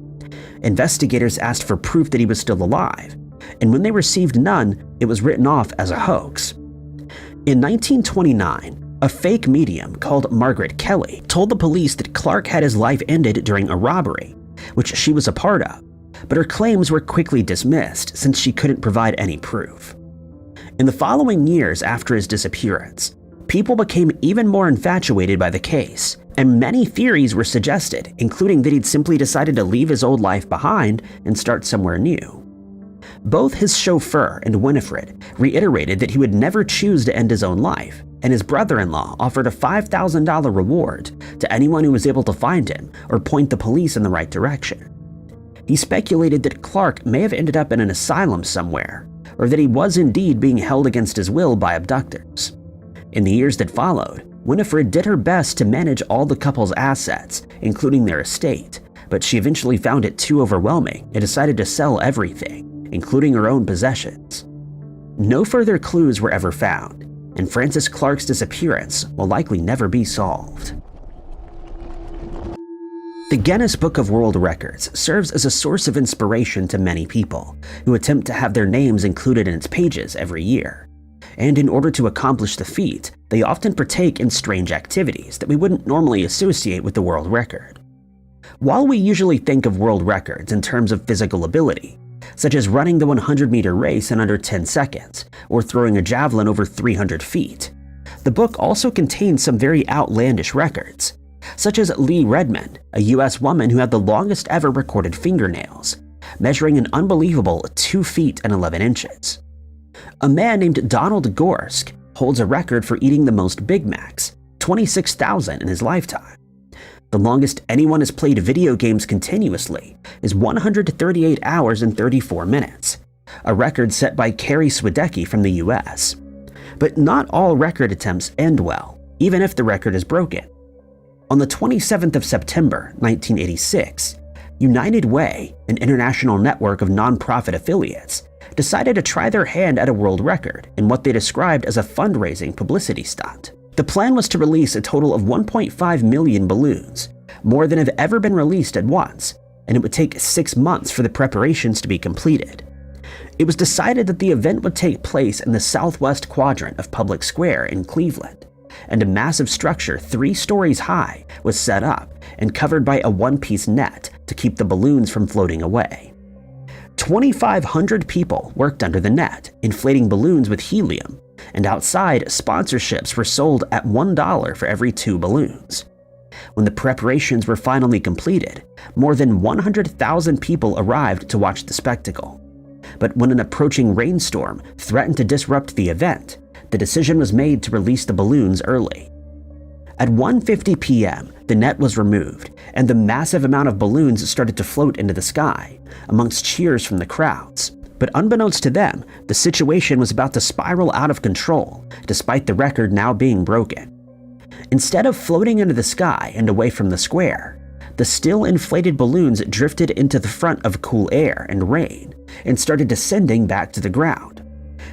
Speaker 1: Investigators asked for proof that he was still alive, and when they received none, it was written off as a hoax. In 1929, a fake medium called Margaret Kelly told the police that Clark had his life ended during a robbery, which she was a part of, but her claims were quickly dismissed since she couldn't provide any proof. In the following years after his disappearance, people became even more infatuated by the case, and many theories were suggested, including that he'd simply decided to leave his old life behind and start somewhere new. Both his chauffeur and Winifred reiterated that he would never choose to end his own life, and his brother-in-law offered a $5,000 reward to anyone who was able to find him or point the police in the right direction. He speculated that Clark may have ended up in an asylum somewhere, or that he was indeed being held against his will by abductors. In the years that followed, Winifred did her best to manage all the couple's assets, including their estate, but she eventually found it too overwhelming and decided to sell everything, including her own possessions. No further clues were ever found, and Francis Clark's disappearance will likely never be solved. The Guinness Book of World Records serves as a source of inspiration to many people who attempt to have their names included in its pages every year. And in order to accomplish the feat, they often partake in strange activities that we wouldn't normally associate with the world record. While we usually think of world records in terms of physical ability, such as running the 100-meter race in under 10 seconds or throwing a javelin over 300 feet, the book also contains some very outlandish records, such as Lee Redmond, a US woman who had the longest ever recorded fingernails, measuring an unbelievable 2 feet and 11 inches. A man named Donald Gorsk holds a record for eating the most Big Macs, 26,000 in his lifetime. The longest anyone has played video games continuously is 138 hours and 34 minutes, a record set by Carrie Swidecki from the US. But not all record attempts end well, even if the record is broken. On the 27th of September, 1986, United Way, an international network of non-profit affiliates, decided to try their hand at a world record in what they described as a fundraising publicity stunt. The plan was to release a total of 1.5 million balloons, more than have ever been released at once, and it would take 6 months for the preparations to be completed. It was decided that the event would take place in the southwest quadrant of Public Square in Cleveland, and a massive structure 3 stories high was set up and covered by a one-piece net to keep the balloons from floating away. 2,500 people worked under the net, inflating balloons with helium, and outside, sponsorships were sold at $1 for every 2 balloons. When the preparations were finally completed, more than 100,000 people arrived to watch the spectacle. But when an approaching rainstorm threatened to disrupt the event, the decision was made to release the balloons early. At 1:50 p.m., the net was removed, and the massive amount of balloons started to float into the sky, amongst cheers from the crowds. But unbeknownst to them, the situation was about to spiral out of control, despite the record now being broken. Instead of floating into the sky and away from the square, the still inflated balloons drifted into the front of cool air and rain, and started descending back to the ground.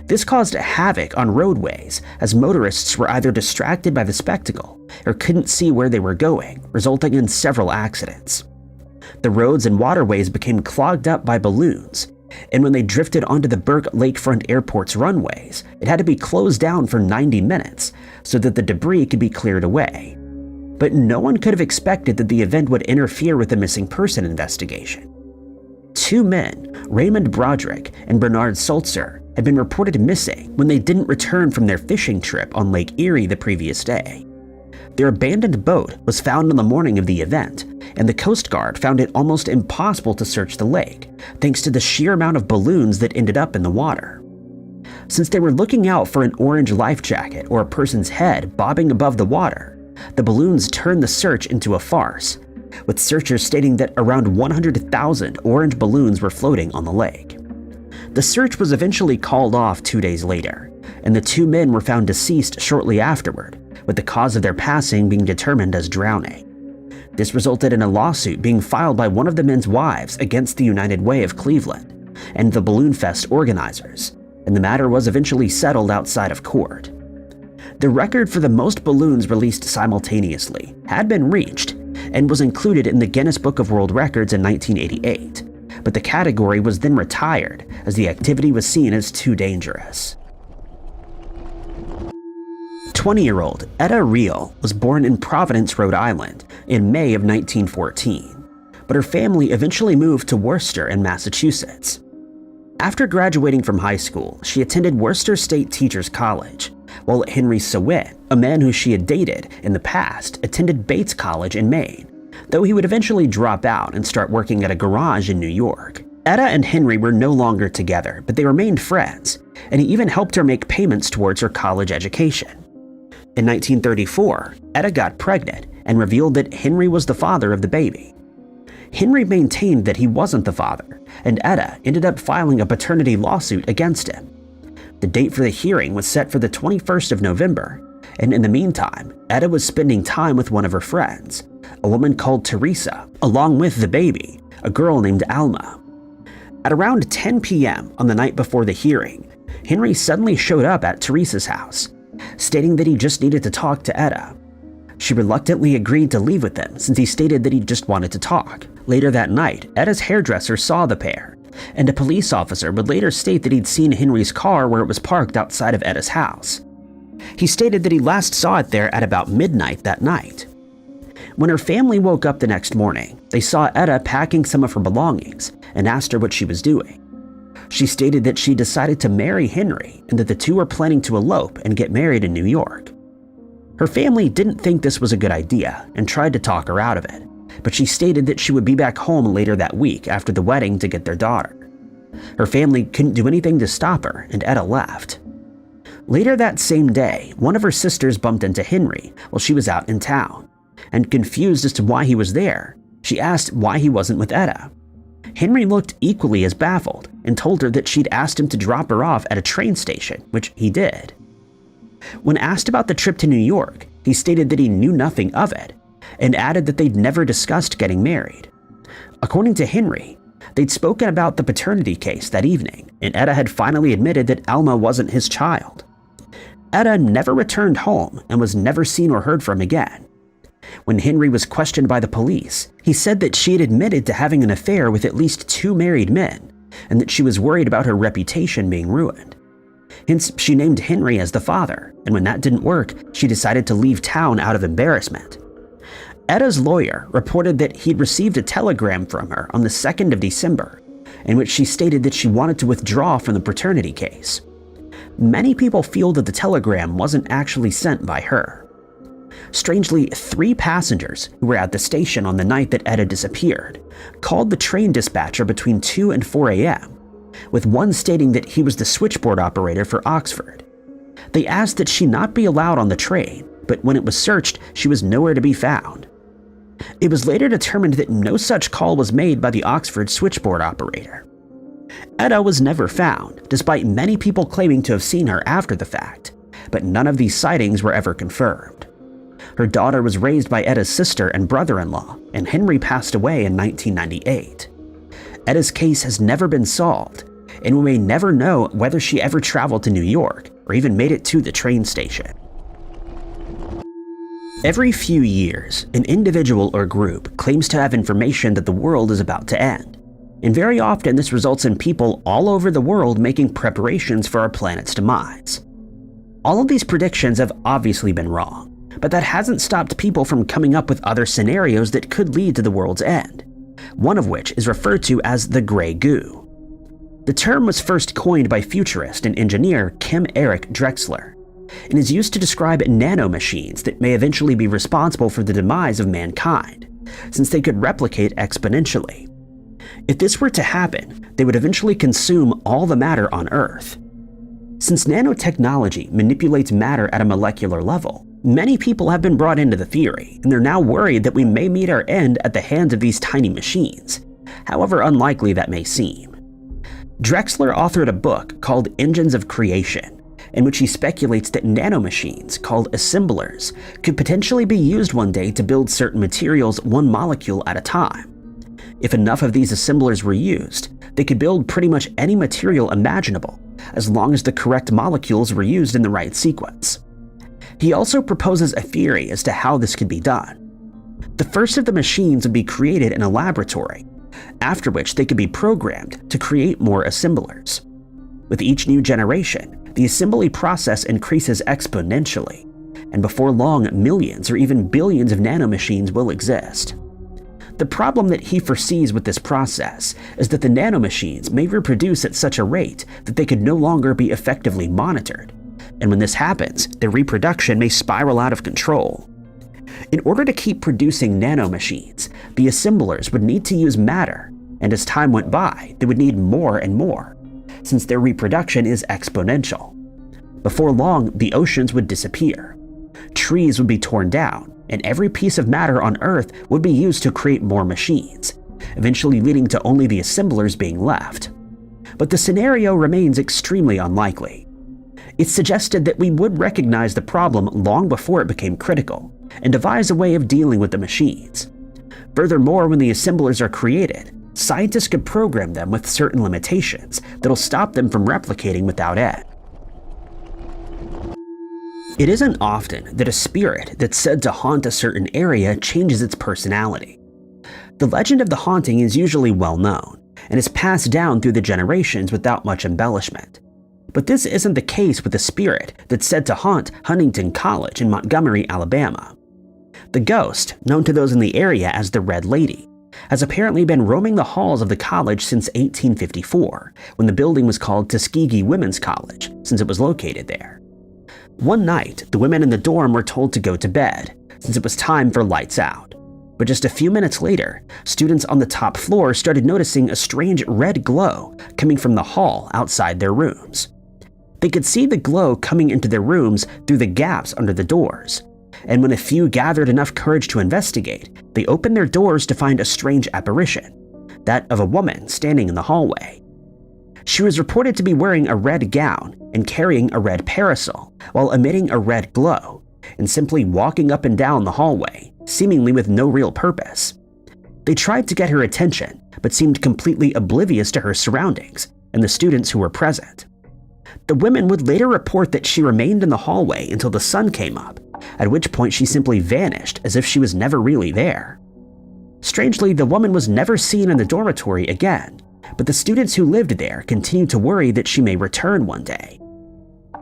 Speaker 1: This caused havoc on roadways, as motorists were either distracted by the spectacle or couldn't see where they were going, resulting in several accidents. The roads and waterways became clogged up by balloons, and when they drifted onto the Burke Lakefront Airport's runways, it had to be closed down for 90 minutes so that the debris could be cleared away. But no one could have expected that the event would interfere with the missing person investigation. 2 men, Raymond Broderick and Bernard Sulzer, had been reported missing when they didn't return from their fishing trip on Lake Erie the previous day. Their abandoned boat was found on the morning of the event, and the Coast Guard found it almost impossible to search the lake, thanks to the sheer amount of balloons that ended up in the water. Since they were looking out for an orange life jacket or a person's head bobbing above the water, the balloons turned the search into a farce, with searchers stating that around 100,000 orange balloons were floating on the lake. The search was eventually called off 2 days later, and the 2 men were found deceased shortly afterward, with the cause of their passing being determined as drowning. This resulted in a lawsuit being filed by one of the men's wives against the United Way of Cleveland and the Balloon Fest organizers, and the matter was eventually settled outside of court. The record for the most balloons released simultaneously had been reached and was included in the Guinness Book of World Records in 1988, but the category was then retired as the activity was seen as too dangerous. 20-year-old Etta Reel was born in Providence, Rhode Island in May of 1914, but her family eventually moved to Worcester in Massachusetts. After graduating from high school, she attended Worcester State Teachers College, while Henry Sawin, a man who she had dated in the past, attended Bates College in Maine, though he would eventually drop out and start working at a garage in New York. Etta and Henry were no longer together, but they remained friends, and he even helped her make payments towards her college education. In 1934, Etta got pregnant and revealed that Henry was the father of the baby. Henry maintained that he wasn't the father, and Etta ended up filing a paternity lawsuit against him. The date for the hearing was set for the 21st of November, and in the meantime, Etta was spending time with one of her friends, a woman called Teresa, along with the baby, a girl named Alma. At around 10 p.m. on the night before the hearing, Henry suddenly showed up at Teresa's house, stating that he just needed to talk to Etta. She reluctantly agreed to leave with him since he stated that he just wanted to talk. Later that night, Etta's hairdresser saw the pair, and a police officer would later state that he'd seen Henry's car where it was parked outside of Etta's house. He stated that he last saw it there at about midnight that night. When her family woke up the next morning, they saw Etta packing some of her belongings and asked her what she was doing. She stated that she decided to marry Henry and that the two were planning to elope and get married in New York. Her family didn't think this was a good idea and tried to talk her out of it, but she stated that she would be back home later that week after the wedding to get their daughter. Her family couldn't do anything to stop her, and Etta left. Later that same day, one of her sisters bumped into Henry while she was out in town, and confused as to why he was there, she asked why he wasn't with Etta. Henry looked equally as baffled and told her that she'd asked him to drop her off at a train station, which he did. When asked about the trip to New York, he stated that he knew nothing of it and added that they'd never discussed getting married. According to Henry, they'd spoken about the paternity case that evening, and Etta had finally admitted that Alma wasn't his child. Etta never returned home and was never seen or heard from again. When Henry was questioned by the police, he said that she had admitted to having an affair with at least 2 married men, and that she was worried about her reputation being ruined. Hence, she named Henry as the father, and when that didn't work, she decided to leave town out of embarrassment. Etta's lawyer reported that he'd received a telegram from her on the 2nd of December, in which she stated that she wanted to withdraw from the paternity case. Many people feel that the telegram wasn't actually sent by her. Strangely, 3 passengers who were at the station on the night that Etta disappeared called the train dispatcher between 2 and 4 a.m., with one stating that he was the switchboard operator for Oxford. They asked that she not be allowed on the train, but when it was searched, she was nowhere to be found. It was later determined that no such call was made by the Oxford switchboard operator. Etta was never found, despite many people claiming to have seen her after the fact, but none of these sightings were ever confirmed. Her daughter was raised by Etta's sister and brother-in-law, and Henry passed away in 1998. Etta's case has never been solved, and we may never know whether she ever traveled to New York or even made it to the train station. Every few years, an individual or group claims to have information that the world is about to end, and very often this results in people all over the world making preparations for our planet's demise. All of these predictions have obviously been wrong, but that hasn't stopped people from coming up with other scenarios that could lead to the world's end, one of which is referred to as the Grey Goo. The term was first coined by futurist and engineer Kim Eric Drexler, and is used to describe nanomachines that may eventually be responsible for the demise of mankind, since they could replicate exponentially. If this were to happen, they would eventually consume all the matter on Earth. Since nanotechnology manipulates matter at a molecular level, many people have been brought into the theory, and they're now worried that we may meet our end at the hands of these tiny machines, however unlikely that may seem. Drexler authored a book called Engines of Creation, in which he speculates that nanomachines, called assemblers, could potentially be used one day to build certain materials one molecule at a time. If enough of these assemblers were used, they could build pretty much any material imaginable, as long as the correct molecules were used in the right sequence. He also proposes a theory as to how this could be done. The first of the machines would be created in a laboratory, after which they could be programmed to create more assemblers. With each new generation, the assembly process increases exponentially, and before long, millions or even billions of nanomachines will exist. The problem that he foresees with this process is that the nanomachines may reproduce at such a rate that they could no longer be effectively monitored, and when this happens, their reproduction may spiral out of control. In order to keep producing nanomachines, the assemblers would need to use matter, and as time went by, they would need more and more, since their reproduction is exponential. Before long, the oceans would disappear. Trees would be torn down, and every piece of matter on Earth would be used to create more machines, eventually leading to only the assemblers being left. But the scenario remains extremely unlikely. It's suggested that we would recognize the problem long before it became critical, and devise a way of dealing with the machines. Furthermore, when the assemblers are created, scientists could program them with certain limitations that'll stop them from replicating without end. It isn't often that a spirit that's said to haunt a certain area changes its personality. The legend of the haunting is usually well known, and is passed down through the generations without much embellishment. But this isn't the case with the spirit that's said to haunt Huntington College in Montgomery, Alabama. The ghost, known to those in the area as the Red Lady, has apparently been roaming the halls of the college since 1854, when the building was called Tuskegee Women's College, since it was located there. One night, the women in the dorm were told to go to bed, since it was time for lights out. But just a few minutes later, students on the top floor started noticing a strange red glow coming from the hall outside their rooms. They could see the glow coming into their rooms through the gaps under the doors, and when a few gathered enough courage to investigate, they opened their doors to find a strange apparition, that of a woman standing in the hallway. She was reported to be wearing a red gown and carrying a red parasol while emitting a red glow, and simply walking up and down the hallway, seemingly with no real purpose. They tried to get her attention, but seemed completely oblivious to her surroundings and the students who were present. The women would later report that she remained in the hallway until the sun came up, at which point she simply vanished as if she was never really there. Strangely, the woman was never seen in the dormitory again, but the students who lived there continued to worry that she may return one day.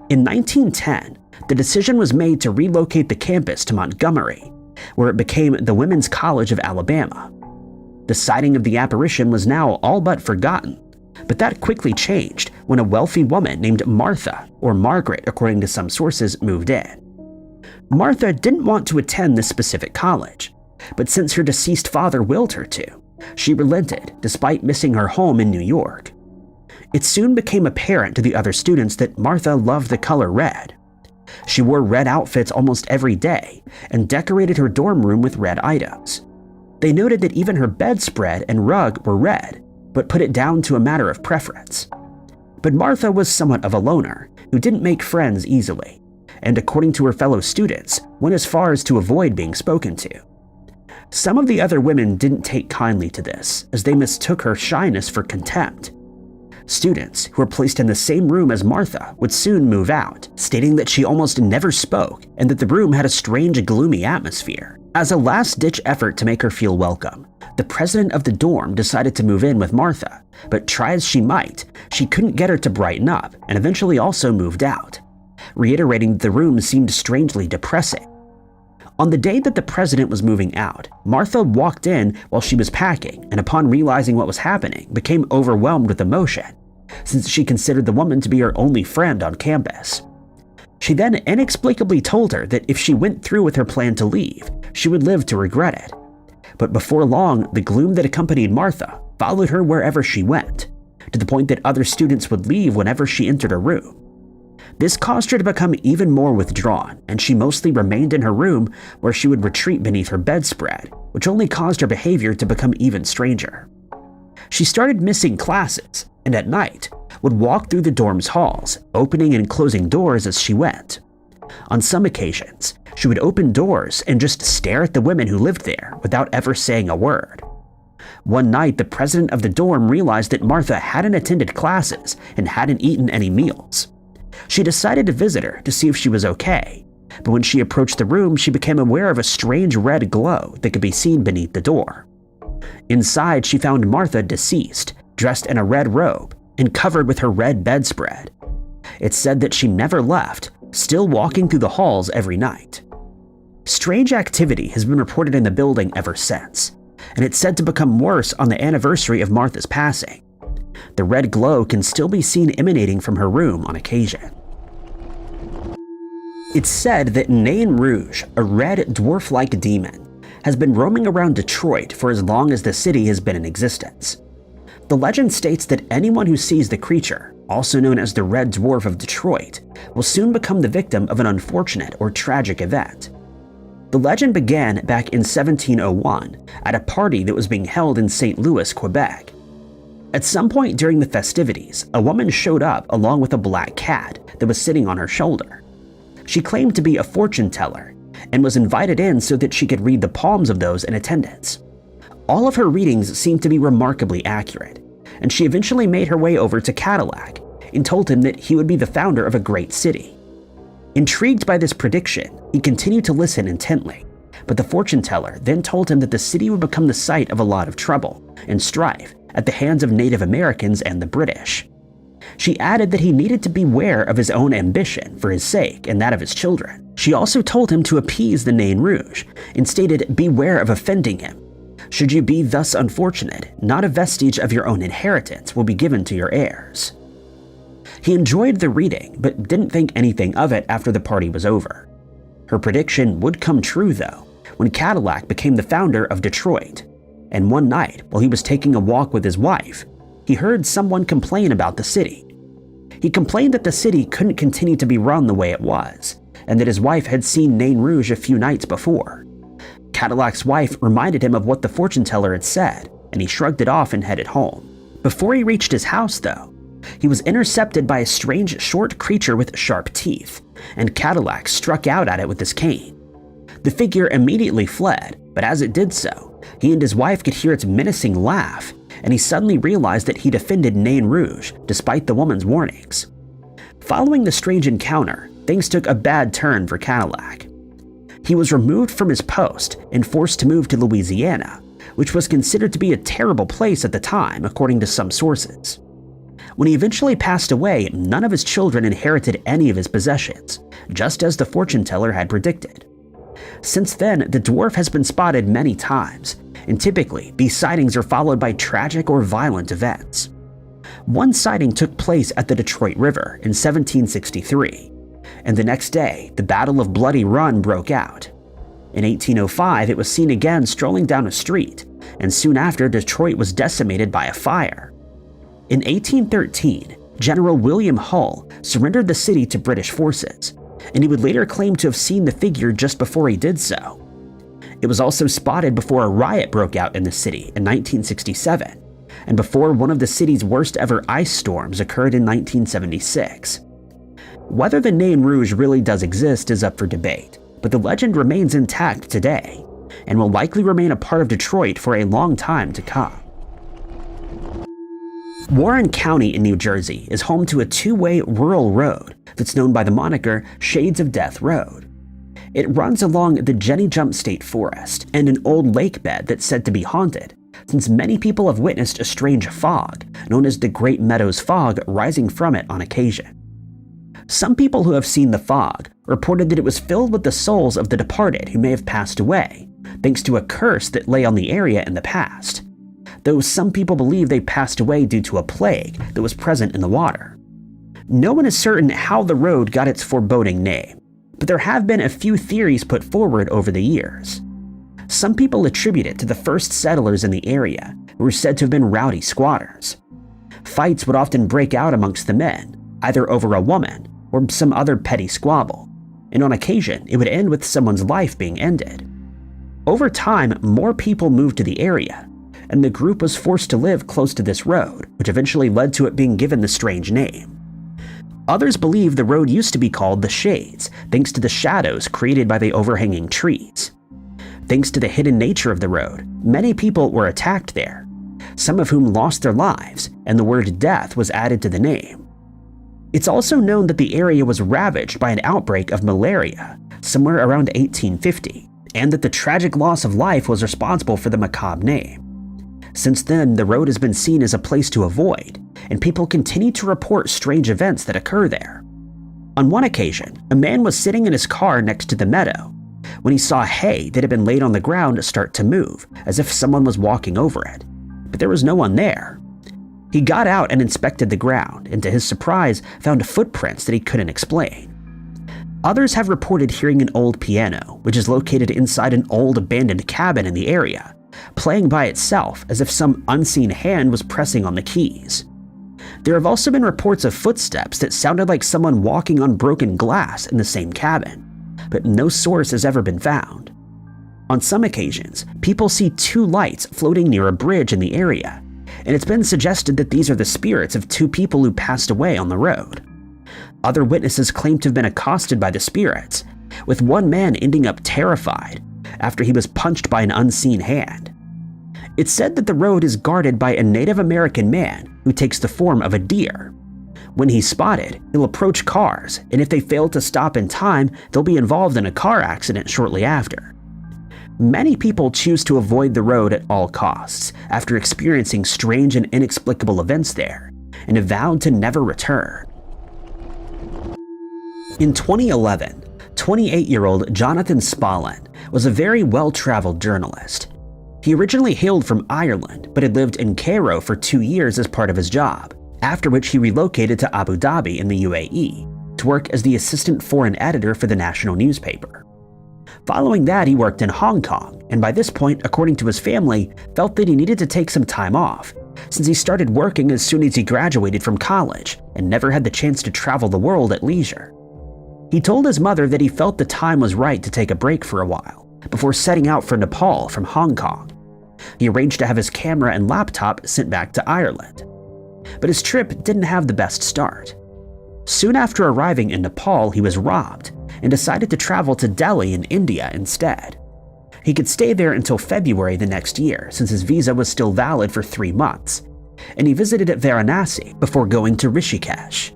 Speaker 1: In 1910, the decision was made to relocate the campus to Montgomery, where it became the Women's College of Alabama. The sighting of the apparition was now all but forgotten, but that quickly changed when a wealthy woman named Martha, or Margaret according to some sources, moved in. Martha didn't want to attend this specific college, but since her deceased father willed her to, she relented despite missing her home in New York. It soon became apparent to the other students that Martha loved the color red. She wore red outfits almost every day and decorated her dorm room with red items. They noted that even her bedspread and rug were red, but put it down to a matter of preference. But Martha was somewhat of a loner who didn't make friends easily, and according to her fellow students, went as far as to avoid being spoken to. Some of the other women didn't take kindly to this, as they mistook her shyness for contempt. Students who were placed in the same room as Martha would soon move out, stating that she almost never spoke and that the room had a strange, gloomy atmosphere. As a last-ditch effort to make her feel welcome, the president of the dorm decided to move in with Martha, but try as she might, she couldn't get her to brighten up and eventually also moved out, reiterating that the room seemed strangely depressing. On the day that the president was moving out, Martha walked in while she was packing and upon realizing what was happening, became overwhelmed with emotion, since she considered the woman to be her only friend on campus. She then inexplicably told her that if she went through with her plan to leave, she would live to regret it. But before long, the gloom that accompanied Martha followed her wherever she went, to the point that other students would leave whenever she entered a room. This caused her to become even more withdrawn, and she mostly remained in her room where she would retreat beneath her bedspread, which only caused her behavior to become even stranger. She started missing classes, and at night, would walk through the dorm's halls, opening and closing doors as she went. On some occasions, she would open doors and just stare at the women who lived there without ever saying a word. One night, the president of the dorm realized that Martha hadn't attended classes and hadn't eaten any meals. She decided to visit her to see if she was okay, but when she approached the room, she became aware of a strange red glow that could be seen beneath the door. Inside, she found Martha deceased, dressed in a red robe and covered with her red bedspread. It said that she never left, still walking through the halls every night. Strange activity has been reported in the building ever since, and it's said to become worse on the anniversary of Martha's passing. The red glow can still be seen emanating from her room on occasion. It's said that Nain Rouge, a red dwarf-like demon, has been roaming around Detroit for as long as the city has been in existence. The legend states that anyone who sees the creature, also known as the Red Dwarf of Detroit, will soon become the victim of an unfortunate or tragic event. The legend began back in 1701 at a party that was being held in St. Louis, Quebec. At some point during the festivities, a woman showed up along with a black cat that was sitting on her shoulder. She claimed to be a fortune teller and was invited in so that she could read the palms of those in attendance. All of her readings seemed to be remarkably accurate, and she eventually made her way over to Cadillac and told him that he would be the founder of a great city. Intrigued by this prediction, he continued to listen intently, but the fortune teller then told him that the city would become the site of a lot of trouble and strife at the hands of Native Americans and the British. She added that he needed to beware of his own ambition for his sake and that of his children. She also told him to appease the Nain Rouge and stated, "Beware of offending him. Should you be thus unfortunate, not a vestige of your own inheritance will be given to your heirs." He enjoyed the reading, but didn't think anything of it after the party was over. Her prediction would come true, though, when Cadillac became the founder of Detroit. And one night, while he was taking a walk with his wife, he heard someone complain about the city. He complained that the city couldn't continue to be run the way it was, and that his wife had seen Nain Rouge a few nights before. Cadillac's wife reminded him of what the fortune teller had said, and he shrugged it off and headed home. Before he reached his house, though, he was intercepted by a strange short creature with sharp teeth, and Cadillac struck out at it with his cane. The figure immediately fled, but as it did so, he and his wife could hear its menacing laugh, and he suddenly realized that he'd offended Nain Rouge despite the woman's warnings. Following the strange encounter, things took a bad turn for Cadillac. He was removed from his post and forced to move to Louisiana, which was considered to be a terrible place at the time, according to some sources. When he eventually passed away, none of his children inherited any of his possessions, just as the fortune teller had predicted. Since then, the dwarf has been spotted many times, and typically these sightings are followed by tragic or violent events. One sighting took place at the Detroit River in 1763, and the next day, the Battle of Bloody Run broke out. In 1805, it was seen again strolling down a street, and soon after, Detroit was decimated by a fire. In 1813, General William Hull surrendered the city to British forces, and he would later claim to have seen the figure just before he did so. It was also spotted before a riot broke out in the city in 1967, and before one of the city's worst ever ice storms occurred in 1976. Whether the Nain Rouge really does exist is up for debate, but the legend remains intact today, and will likely remain a part of Detroit for a long time to come. Warren County in New Jersey is home to a two-way rural road that's known by the moniker Shades of Death Road. It runs along the Jenny Jump State Forest and an old lake bed that's said to be haunted, since many people have witnessed a strange fog, known as the Great Meadows Fog, rising from it on occasion. Some people who have seen the fog reported that it was filled with the souls of the departed who may have passed away, thanks to a curse that lay on the area in the past, though some people believe they passed away due to a plague that was present in the water. No one is certain how the road got its foreboding name, but there have been a few theories put forward over the years. Some people attribute it to the first settlers in the area, who were said to have been rowdy squatters. Fights would often break out amongst the men, either over a woman or some other petty squabble, and on occasion it would end with someone's life being ended. Over time, more people moved to the area, and the group was forced to live close to this road, which eventually led to it being given the strange name. Others believe the road used to be called the Shades, thanks to the shadows created by the overhanging trees. Thanks to the hidden nature of the road, many people were attacked there, some of whom lost their lives, and the word death was added to the name. It's also known that the area was ravaged by an outbreak of malaria somewhere around 1850, and that the tragic loss of life was responsible for the macabre name. Since then, the road has been seen as a place to avoid, and people continue to report strange events that occur there. On one occasion, a man was sitting in his car next to the meadow when he saw hay that had been laid on the ground start to move, as if someone was walking over it, but there was no one there. He got out and inspected the ground, and to his surprise, found footprints that he couldn't explain. Others have reported hearing an old piano, which is located inside an old abandoned cabin in the area, playing by itself as if some unseen hand was pressing on the keys. There have also been reports of footsteps that sounded like someone walking on broken glass in the same cabin, but no source has ever been found. On some occasions, people see two lights floating near a bridge in the area, and it's been suggested that these are the spirits of two people who passed away on the road. Other witnesses claim to have been accosted by the spirits, with one man ending up terrified after he was punched by an unseen hand. It's said that the road is guarded by a Native American man who takes the form of a deer. When he's spotted, he'll approach cars, and if they fail to stop in time, they'll be involved in a car accident shortly after. Many people choose to avoid the road at all costs after experiencing strange and inexplicable events there, and have vowed to never return. In 2011, 28-year-old Jonathan Spallin was a very well-traveled journalist. He originally hailed from Ireland, but had lived in Cairo for 2 years as part of his job, after which he relocated to Abu Dhabi in the UAE to work as the assistant foreign editor for the national newspaper. Following that, he worked in Hong Kong, and by this point, according to his family, felt that he needed to take some time off, since he started working as soon as he graduated from college and never had the chance to travel the world at leisure. He told his mother that he felt the time was right to take a break for a while, before setting out for Nepal from Hong Kong. He arranged to have his camera and laptop sent back to Ireland. But his trip didn't have the best start. Soon after arriving in Nepal, he was robbed and decided to travel to Delhi in India instead. He could stay there until February the next year, since his visa was still valid for 3 months, and he visited at Varanasi before going to Rishikesh.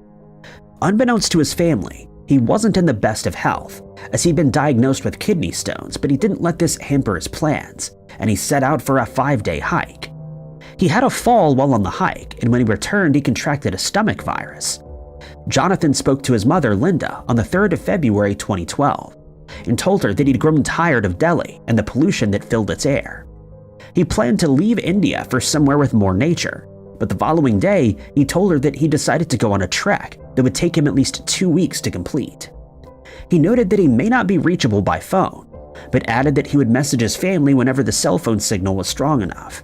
Speaker 1: Unbeknownst to his family, he wasn't in the best of health, as he'd been diagnosed with kidney stones, but he didn't let this hamper his plans, and he set out for a 5-day hike. He had a fall while on the hike, and when he returned, he contracted a stomach virus. Jonathan spoke to his mother, Linda, on the 3rd of February 2012, and told her that he'd grown tired of Delhi and the pollution that filled its air. He planned to leave India for somewhere with more nature, but the following day, he told her that he decided to go on a trek that would take him at least 2 weeks to complete. He noted that he may not be reachable by phone, but added that he would message his family whenever the cell phone signal was strong enough.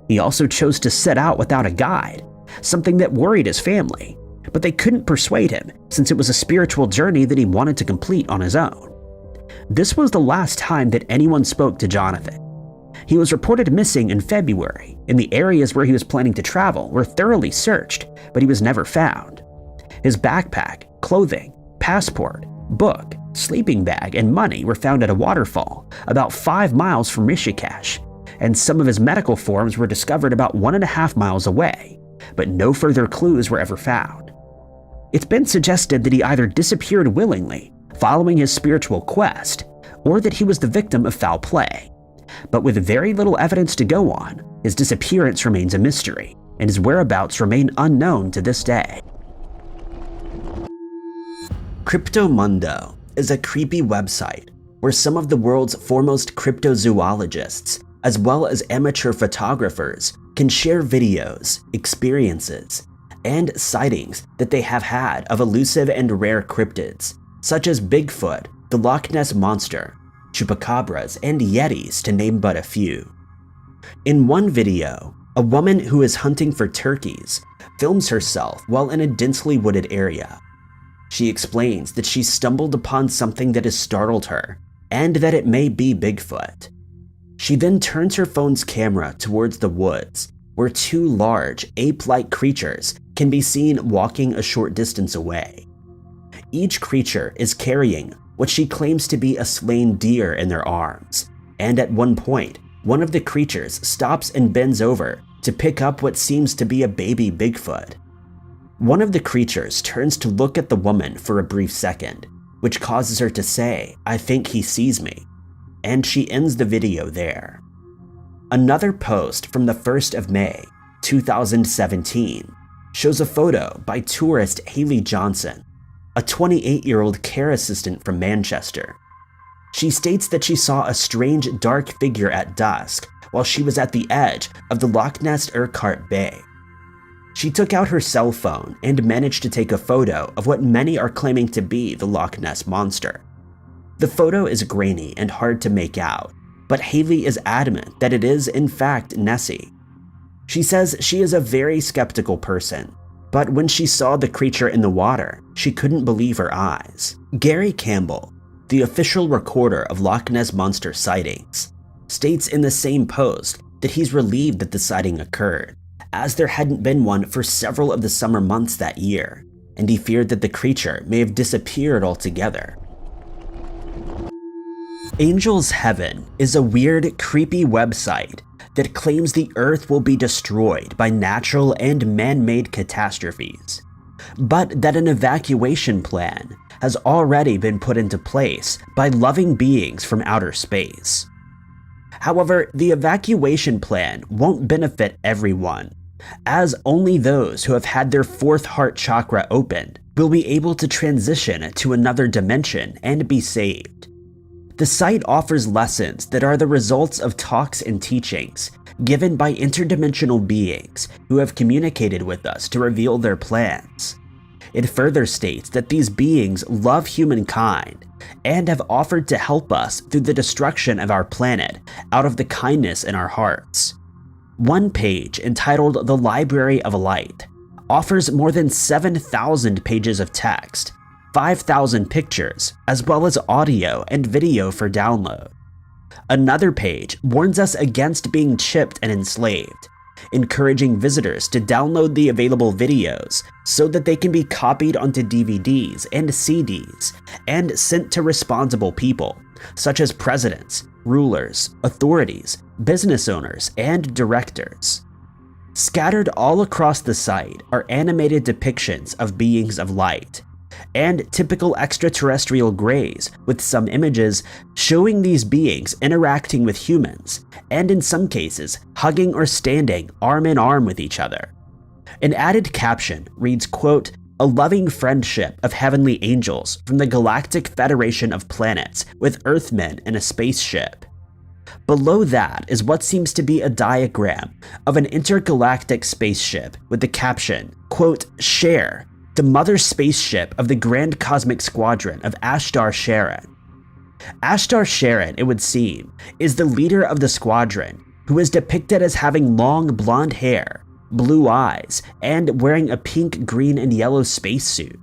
Speaker 1: He also chose to set out without a guide, something that worried his family, but they couldn't persuade him since it was a spiritual journey that he wanted to complete on his own. This was the last time that anyone spoke to Jonathan. He was reported missing in February, and the areas where he was planning to travel were thoroughly searched, but he was never found. His backpack, clothing, passport, book, sleeping bag, and money were found at a waterfall about 5 miles from Rishikesh, and some of his medical forms were discovered about 1.5 miles away, but no further clues were ever found. It's been suggested that he either disappeared willingly, following his spiritual quest, or that he was the victim of foul play. But with very little evidence to go on, his disappearance remains a mystery, and his whereabouts remain unknown to this day. Cryptomundo is a creepy website where some of the world's foremost cryptozoologists, as well as amateur photographers, can share videos, experiences, and sightings that they have had of elusive and rare cryptids, such as Bigfoot, the Loch Ness Monster, chupacabras, and yetis, to name but a few. In one video, a woman who is hunting for turkeys films herself while in a densely wooded area. She explains that she stumbled upon something that has startled her, and that it may be Bigfoot. She then turns her phone's camera towards the woods, where 2 large, ape-like creatures can be seen walking a short distance away. Each creature is carrying what she claims to be a slain deer in their arms, and at one point, one of the creatures stops and bends over to pick up what seems to be a baby Bigfoot. One of the creatures turns to look at the woman for a brief second, which causes her to say, "I think he sees me," and she ends the video there. Another post from the 1st of May, 2017, shows a photo by tourist Haley Johnson, a 28-year-old care assistant from Manchester. She states that she saw a strange dark figure at dusk while she was at the edge of the Loch Ness Urquhart Bay. She took out her cell phone and managed to take a photo of what many are claiming to be the Loch Ness Monster. The photo is grainy and hard to make out, but Haley is adamant that it is in fact Nessie. She says she is a very skeptical person, but when she saw the creature in the water, she couldn't believe her eyes. Gary Campbell, the official recorder of Loch Ness Monster sightings, states in the same post that he's relieved that the sighting occurred, as there hadn't been one for several of the summer months that year, and he feared that the creature may have disappeared altogether. Angel's Heaven is a weird, creepy website that claims the Earth will be destroyed by natural and man-made catastrophes, but that an evacuation plan has already been put into place by loving beings from outer space. However, the evacuation plan won't benefit everyone, as only those who have had their 4th heart chakra opened will be able to transition to another dimension and be saved. The site offers lessons that are the results of talks and teachings given by interdimensional beings who have communicated with us to reveal their plans. It further states that these beings love humankind and have offered to help us through the destruction of our planet out of the kindness in our hearts. One page, entitled The Library of Light, offers more than 7,000 pages of text, 5,000 pictures, as well as audio and video for download. Another page warns us against being chipped and enslaved, encouraging visitors to download the available videos so that they can be copied onto DVDs and CDs and sent to responsible people, such as presidents, rulers, authorities, business owners, and directors. Scattered all across the site are animated depictions of beings of light, and typical extraterrestrial greys, with some images showing these beings interacting with humans, and in some cases, hugging or standing arm in arm with each other. An added caption reads, quote, "A loving friendship of heavenly angels from the Galactic Federation of Planets with Earthmen in a spaceship." Below that is what seems to be a diagram of an intergalactic spaceship with the caption, quote, "Share, the mother spaceship of the Grand Cosmic Squadron of Ashtar Sharon." Ashtar Sharon, it would seem, is the leader of the squadron, who is depicted as having long blonde hair, blue eyes, and wearing a pink, green, and yellow spacesuit.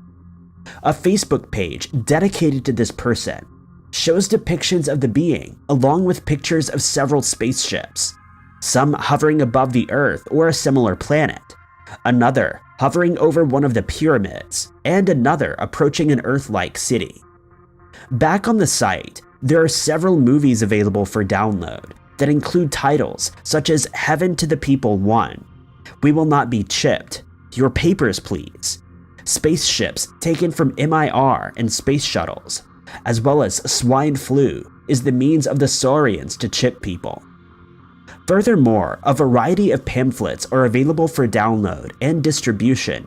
Speaker 1: A Facebook page dedicated to this person shows depictions of the being along with pictures of several spaceships, some hovering above the Earth or a similar planet, another hovering over one of the pyramids, and another approaching an Earth-like city. Back on the site, there are several movies available for download that include titles such as Heaven to the People 1, We Will Not Be Chipped, Your Papers Please, Spaceships Taken from MIR and Space Shuttles, as well as Swine Flu is the means of the Saurians to chip people. Furthermore, a variety of pamphlets are available for download and distribution,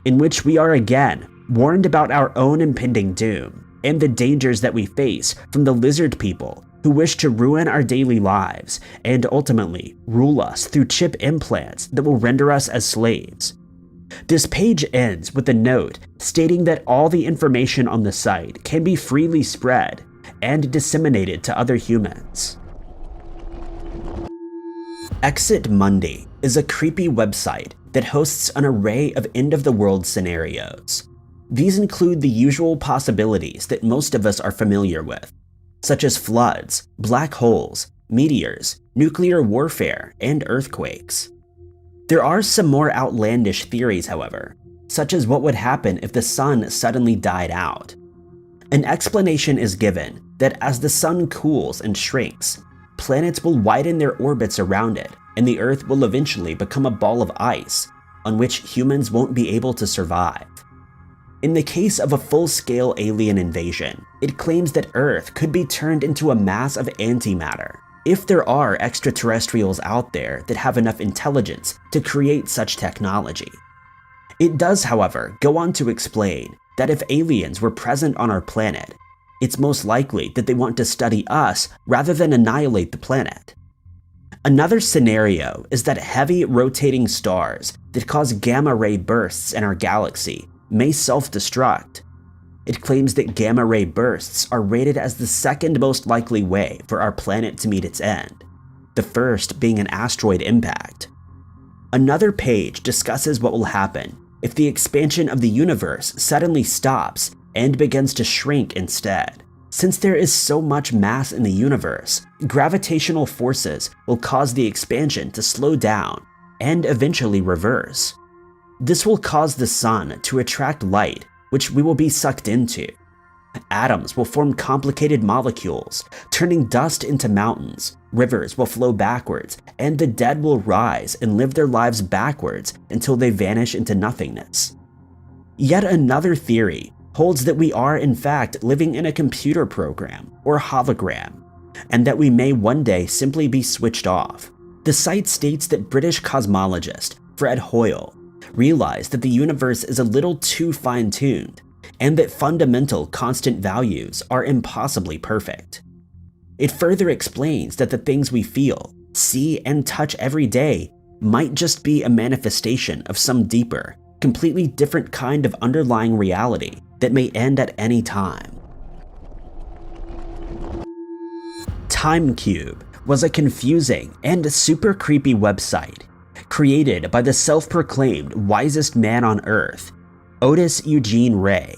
Speaker 1: in which we are again warned about our own impending doom and the dangers that we face from the lizard people who wish to ruin our daily lives and ultimately rule us through chip implants that will render us as slaves. This page ends with a note stating that all the information on the site can be freely spread and disseminated to other humans. Exit Monday is a creepy website that hosts an array of end-of-the-world scenarios. These include the usual possibilities that most of us are familiar with, such as floods, black holes, meteors, nuclear warfare, and earthquakes. There are some more outlandish theories, however, such as what would happen if the sun suddenly died out. An explanation is given that as the sun cools and shrinks, planets will widen their orbits around it, and the Earth will eventually become a ball of ice on which humans won't be able to survive. In the case of a full-scale alien invasion, it claims that Earth could be turned into a mass of antimatter, if there are extraterrestrials out there that have enough intelligence to create such technology. It does, however, go on to explain that if aliens were present on our planet, it's most likely that they want to study us rather than annihilate the planet. Another scenario is that heavy rotating stars that cause gamma-ray bursts in our galaxy may self-destruct. It claims that gamma-ray bursts are rated as the second most likely way for our planet to meet its end, the first being an asteroid impact. Another page discusses what will happen if the expansion of the universe suddenly stops and begins to shrink instead. Since there is so much mass in the universe, gravitational forces will cause the expansion to slow down and eventually reverse. This will cause the sun to attract light, which we will be sucked into. Atoms will form complicated molecules, turning dust into mountains, rivers will flow backwards, and the dead will rise and live their lives backwards until they vanish into nothingness. Yet another theory holds that we are in fact living in a computer program or hologram, and that we may one day simply be switched off. The site states that British cosmologist Fred Hoyle realized that the universe is a little too fine-tuned, and that fundamental constant values are impossibly perfect. It further explains that the things we feel, see, and touch every day might just be a manifestation of some deeper, completely different kind of underlying reality that may end at any time. TimeCube was a confusing and super creepy website created by the self-proclaimed wisest man on Earth, Otis Eugene Ray.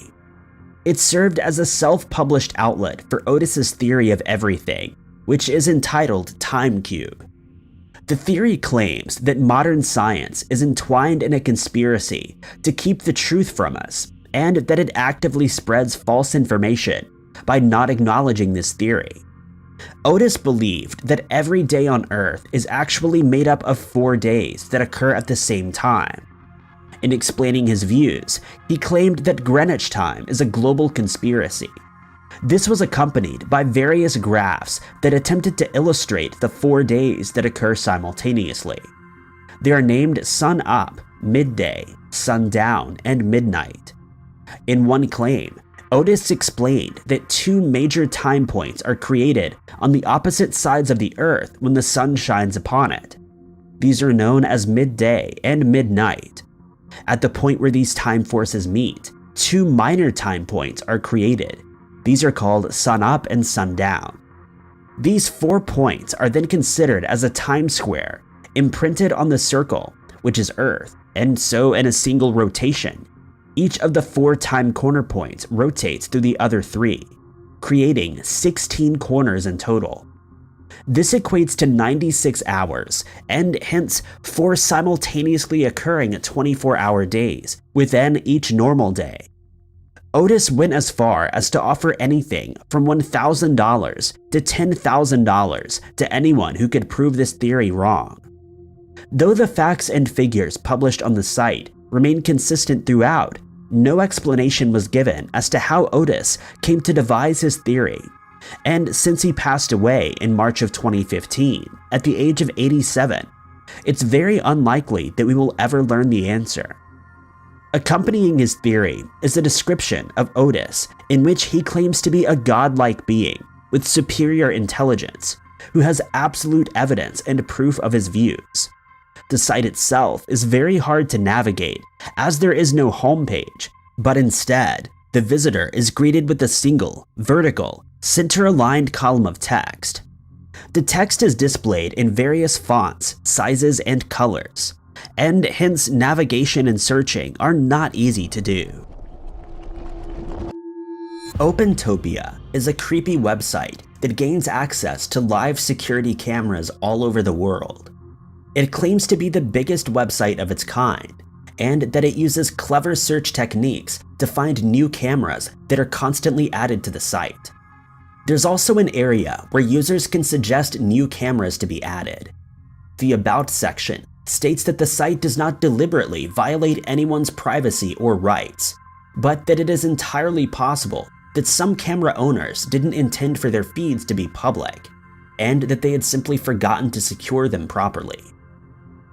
Speaker 1: It served as a self-published outlet for Otis's theory of everything, which is entitled Time Cube. The theory claims that modern science is entwined in a conspiracy to keep the truth from us, and that it actively spreads false information by not acknowledging this theory. Otis believed that every day on Earth is actually made up of 4 days that occur at the same time. In explaining his views, he claimed that Greenwich time is a global conspiracy. This was accompanied by various graphs that attempted to illustrate the 4 days that occur simultaneously. They are named sun up, midday, sundown, and midnight. In one claim, Otis explained that 2 major time points are created on the opposite sides of the Earth when the sun shines upon it. These are known as midday and midnight. At the point where these time forces meet, 2 minor time points are created. These are called sunup and sundown. These 4 points are then considered as a time square, imprinted on the circle, which is Earth, and so in a single rotation, each of the 4 time corner points rotates through the other 3, creating 16 corners in total. This equates to 96 hours, and hence 4 simultaneously occurring 24-hour days within each normal day. Otis went as far as to offer anything from $1,000 to $10,000 to anyone who could prove this theory wrong. Though the facts and figures published on the site remain consistent throughout, no explanation was given as to how Otis came to devise his theory. And since he passed away in March of 2015, at the age of 87, it's very unlikely that we will ever learn the answer. Accompanying his theory is a description of Otis in which he claims to be a godlike being with superior intelligence, who has absolute evidence and proof of his views. The site itself is very hard to navigate as there is no homepage, but instead, the visitor is greeted with a single, vertical, center-aligned column of text. The text is displayed in various fonts, sizes, and colors, and hence navigation and searching are not easy to do. Opentopia is a creepy website that gains access to live security cameras all over the world. It claims to be the biggest website of its kind, and that it uses clever search techniques to find new cameras that are constantly added to the site. There's also an area where users can suggest new cameras to be added. The About section states that the site does not deliberately violate anyone's privacy or rights, but that it is entirely possible that some camera owners didn't intend for their feeds to be public, and that they had simply forgotten to secure them properly.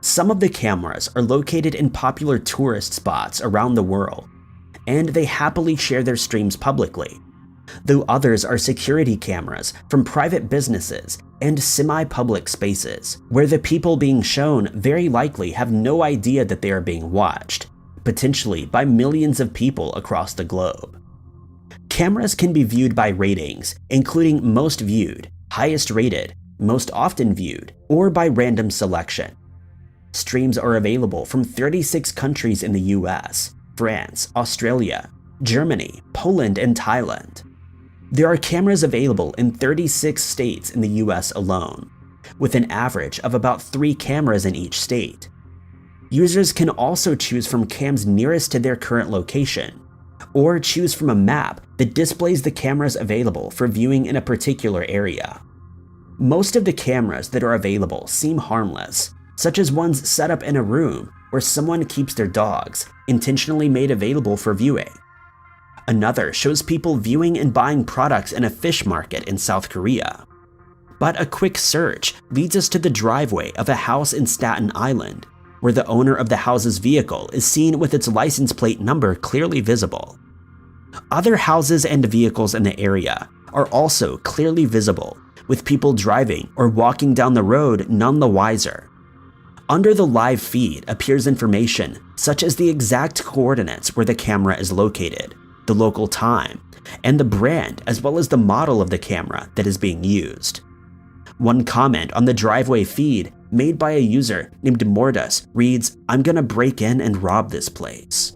Speaker 1: Some of the cameras are located in popular tourist spots around the world, and they happily share their streams publicly, though others are security cameras from private businesses and semi-public spaces, where the people being shown very likely have no idea that they are being watched, potentially by millions of people across the globe. Cameras can be viewed by ratings, including most viewed, highest rated, most often viewed, or by random selection. Streams are available from 36 countries in the US, France, Australia, Germany, Poland, and Thailand. There are cameras available in 36 states in the US alone, with an average of about 3 cameras in each state. Users can also choose from cams nearest to their current location, or choose from a map that displays the cameras available for viewing in a particular area. Most of the cameras that are available seem harmless, such as ones set up in a room where someone keeps their dogs, intentionally made available for viewing. Another shows people viewing and buying products in a fish market in South Korea. But a quick search leads us to the driveway of a house in Staten Island, where the owner of the house's vehicle is seen with its license plate number clearly visible. Other houses and vehicles in the area are also clearly visible, with people driving or walking down the road none the wiser. Under the live feed appears information such as the exact coordinates where the camera is located, the local time, and the brand as well as the model of the camera that is being used. One comment on the driveway feed made by a user named Mordas reads, "I'm gonna break in and rob this place."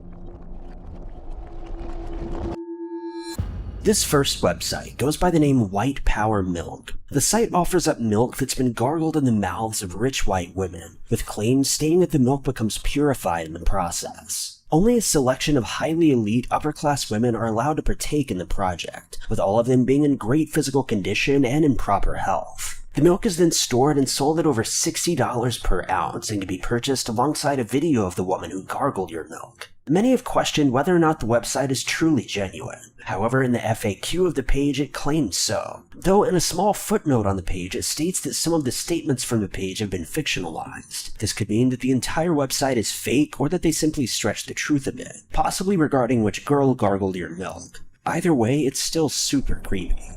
Speaker 1: This first website goes by the name White Power Milk. The site offers up milk that's been gargled in the mouths of rich white women, with claims stating that the milk becomes purified in the process. Only a selection of highly elite upper-class women are allowed to partake in the project, with all of them being in great physical condition and in proper health. The milk is then stored and sold at over $60 per ounce and can be purchased alongside a video of the woman who gargled your milk. Many have questioned whether or not the website is truly genuine. However, in the FAQ of the page it claims so, though in a small footnote on the page it states that some of the statements from the page have been fictionalized. This could mean that the entire website is fake or that they simply stretched the truth a bit, possibly regarding which girl gargled your milk. Either way, it's still super creepy.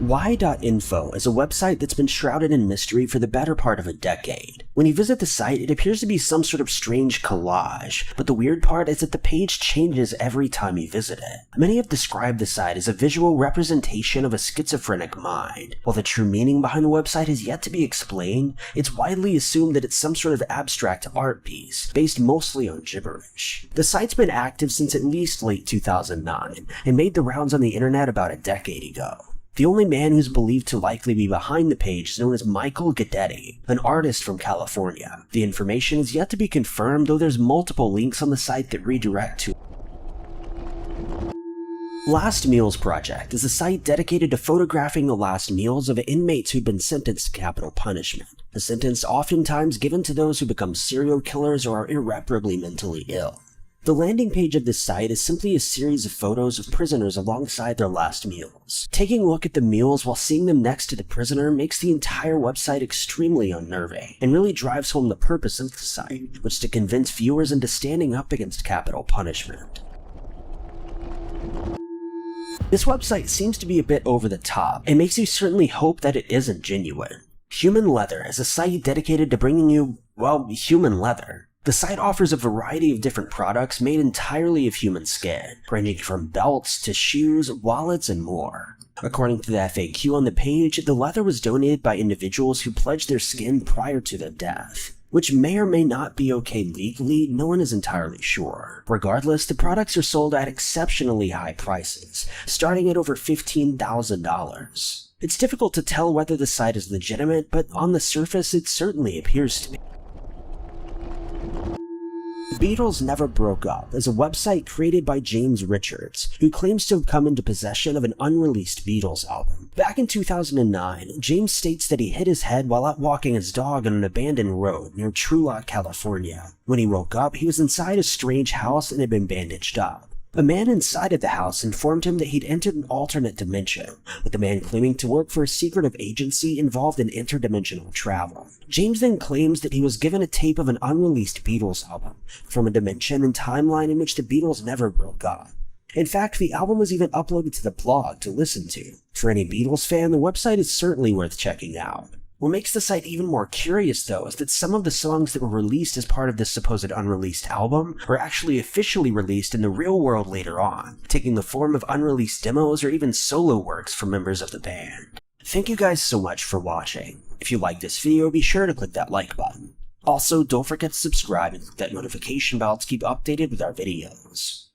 Speaker 1: Y.info is a website that's been shrouded in mystery for the better part of a decade. When you visit the site, it appears to be some sort of strange collage, but the weird part is that the page changes every time you visit it. Many have described the site as a visual representation of a schizophrenic mind. While the true meaning behind the website is yet to be explained, it's widely assumed that it's some sort of abstract art piece, based mostly on gibberish. The site's been active since at least late 2009, and made the rounds on the internet about a decade ago. The only man who's believed to likely be behind the page is known as Michael Guidetti, an artist from California. The information is yet to be confirmed, though there's multiple links on the site that redirect to Last Meals Project is a site dedicated to photographing the last meals of inmates who've been sentenced to capital punishment, a sentence oftentimes given to those who become serial killers or are irreparably mentally ill. The landing page of this site is simply a series of photos of prisoners alongside their last meals. Taking a look at the meals while seeing them next to the prisoner makes the entire website extremely unnerving, and really drives home the purpose of the site, which is to convince viewers into standing up against capital punishment. This website seems to be a bit over the top, and makes you certainly hope that it isn't genuine. Human Leather is a site dedicated to bringing you, well, human leather. The site offers a variety of different products made entirely of human skin, ranging from belts to shoes, wallets, and more. According to the FAQ on the page, the leather was donated by individuals who pledged their skin prior to their death, which may or may not be okay legally, no one is entirely sure. Regardless, the products are sold at exceptionally high prices, starting at over $15,000. It's difficult to tell whether the site is legitimate, but on the surface it certainly appears to be. The Beatles Never Broke Up is a website created by James Richards, who claims to have come into possession of an unreleased Beatles album. Back in 2009, James states that he hit his head while out walking his dog on an abandoned road near Trulock, California. When he woke up, he was inside a strange house and had been bandaged up. A man inside of the house informed him that he'd entered an alternate dimension, with the man claiming to work for a secretive agency involved in interdimensional travel. James then claims that he was given a tape of an unreleased Beatles album from a dimension and timeline in which the Beatles never broke up. In fact, the album was even uploaded to the blog to listen to. For any Beatles fan, the website is certainly worth checking out. What makes the site even more curious, though, is that some of the songs that were released as part of this supposed unreleased album were actually officially released in the real world later on, taking the form of unreleased demos or even solo works from members of the band. Thank you guys so much for watching. If you liked this video, be sure to click that like button. Also, don't forget to subscribe and click that notification bell to keep updated with our videos.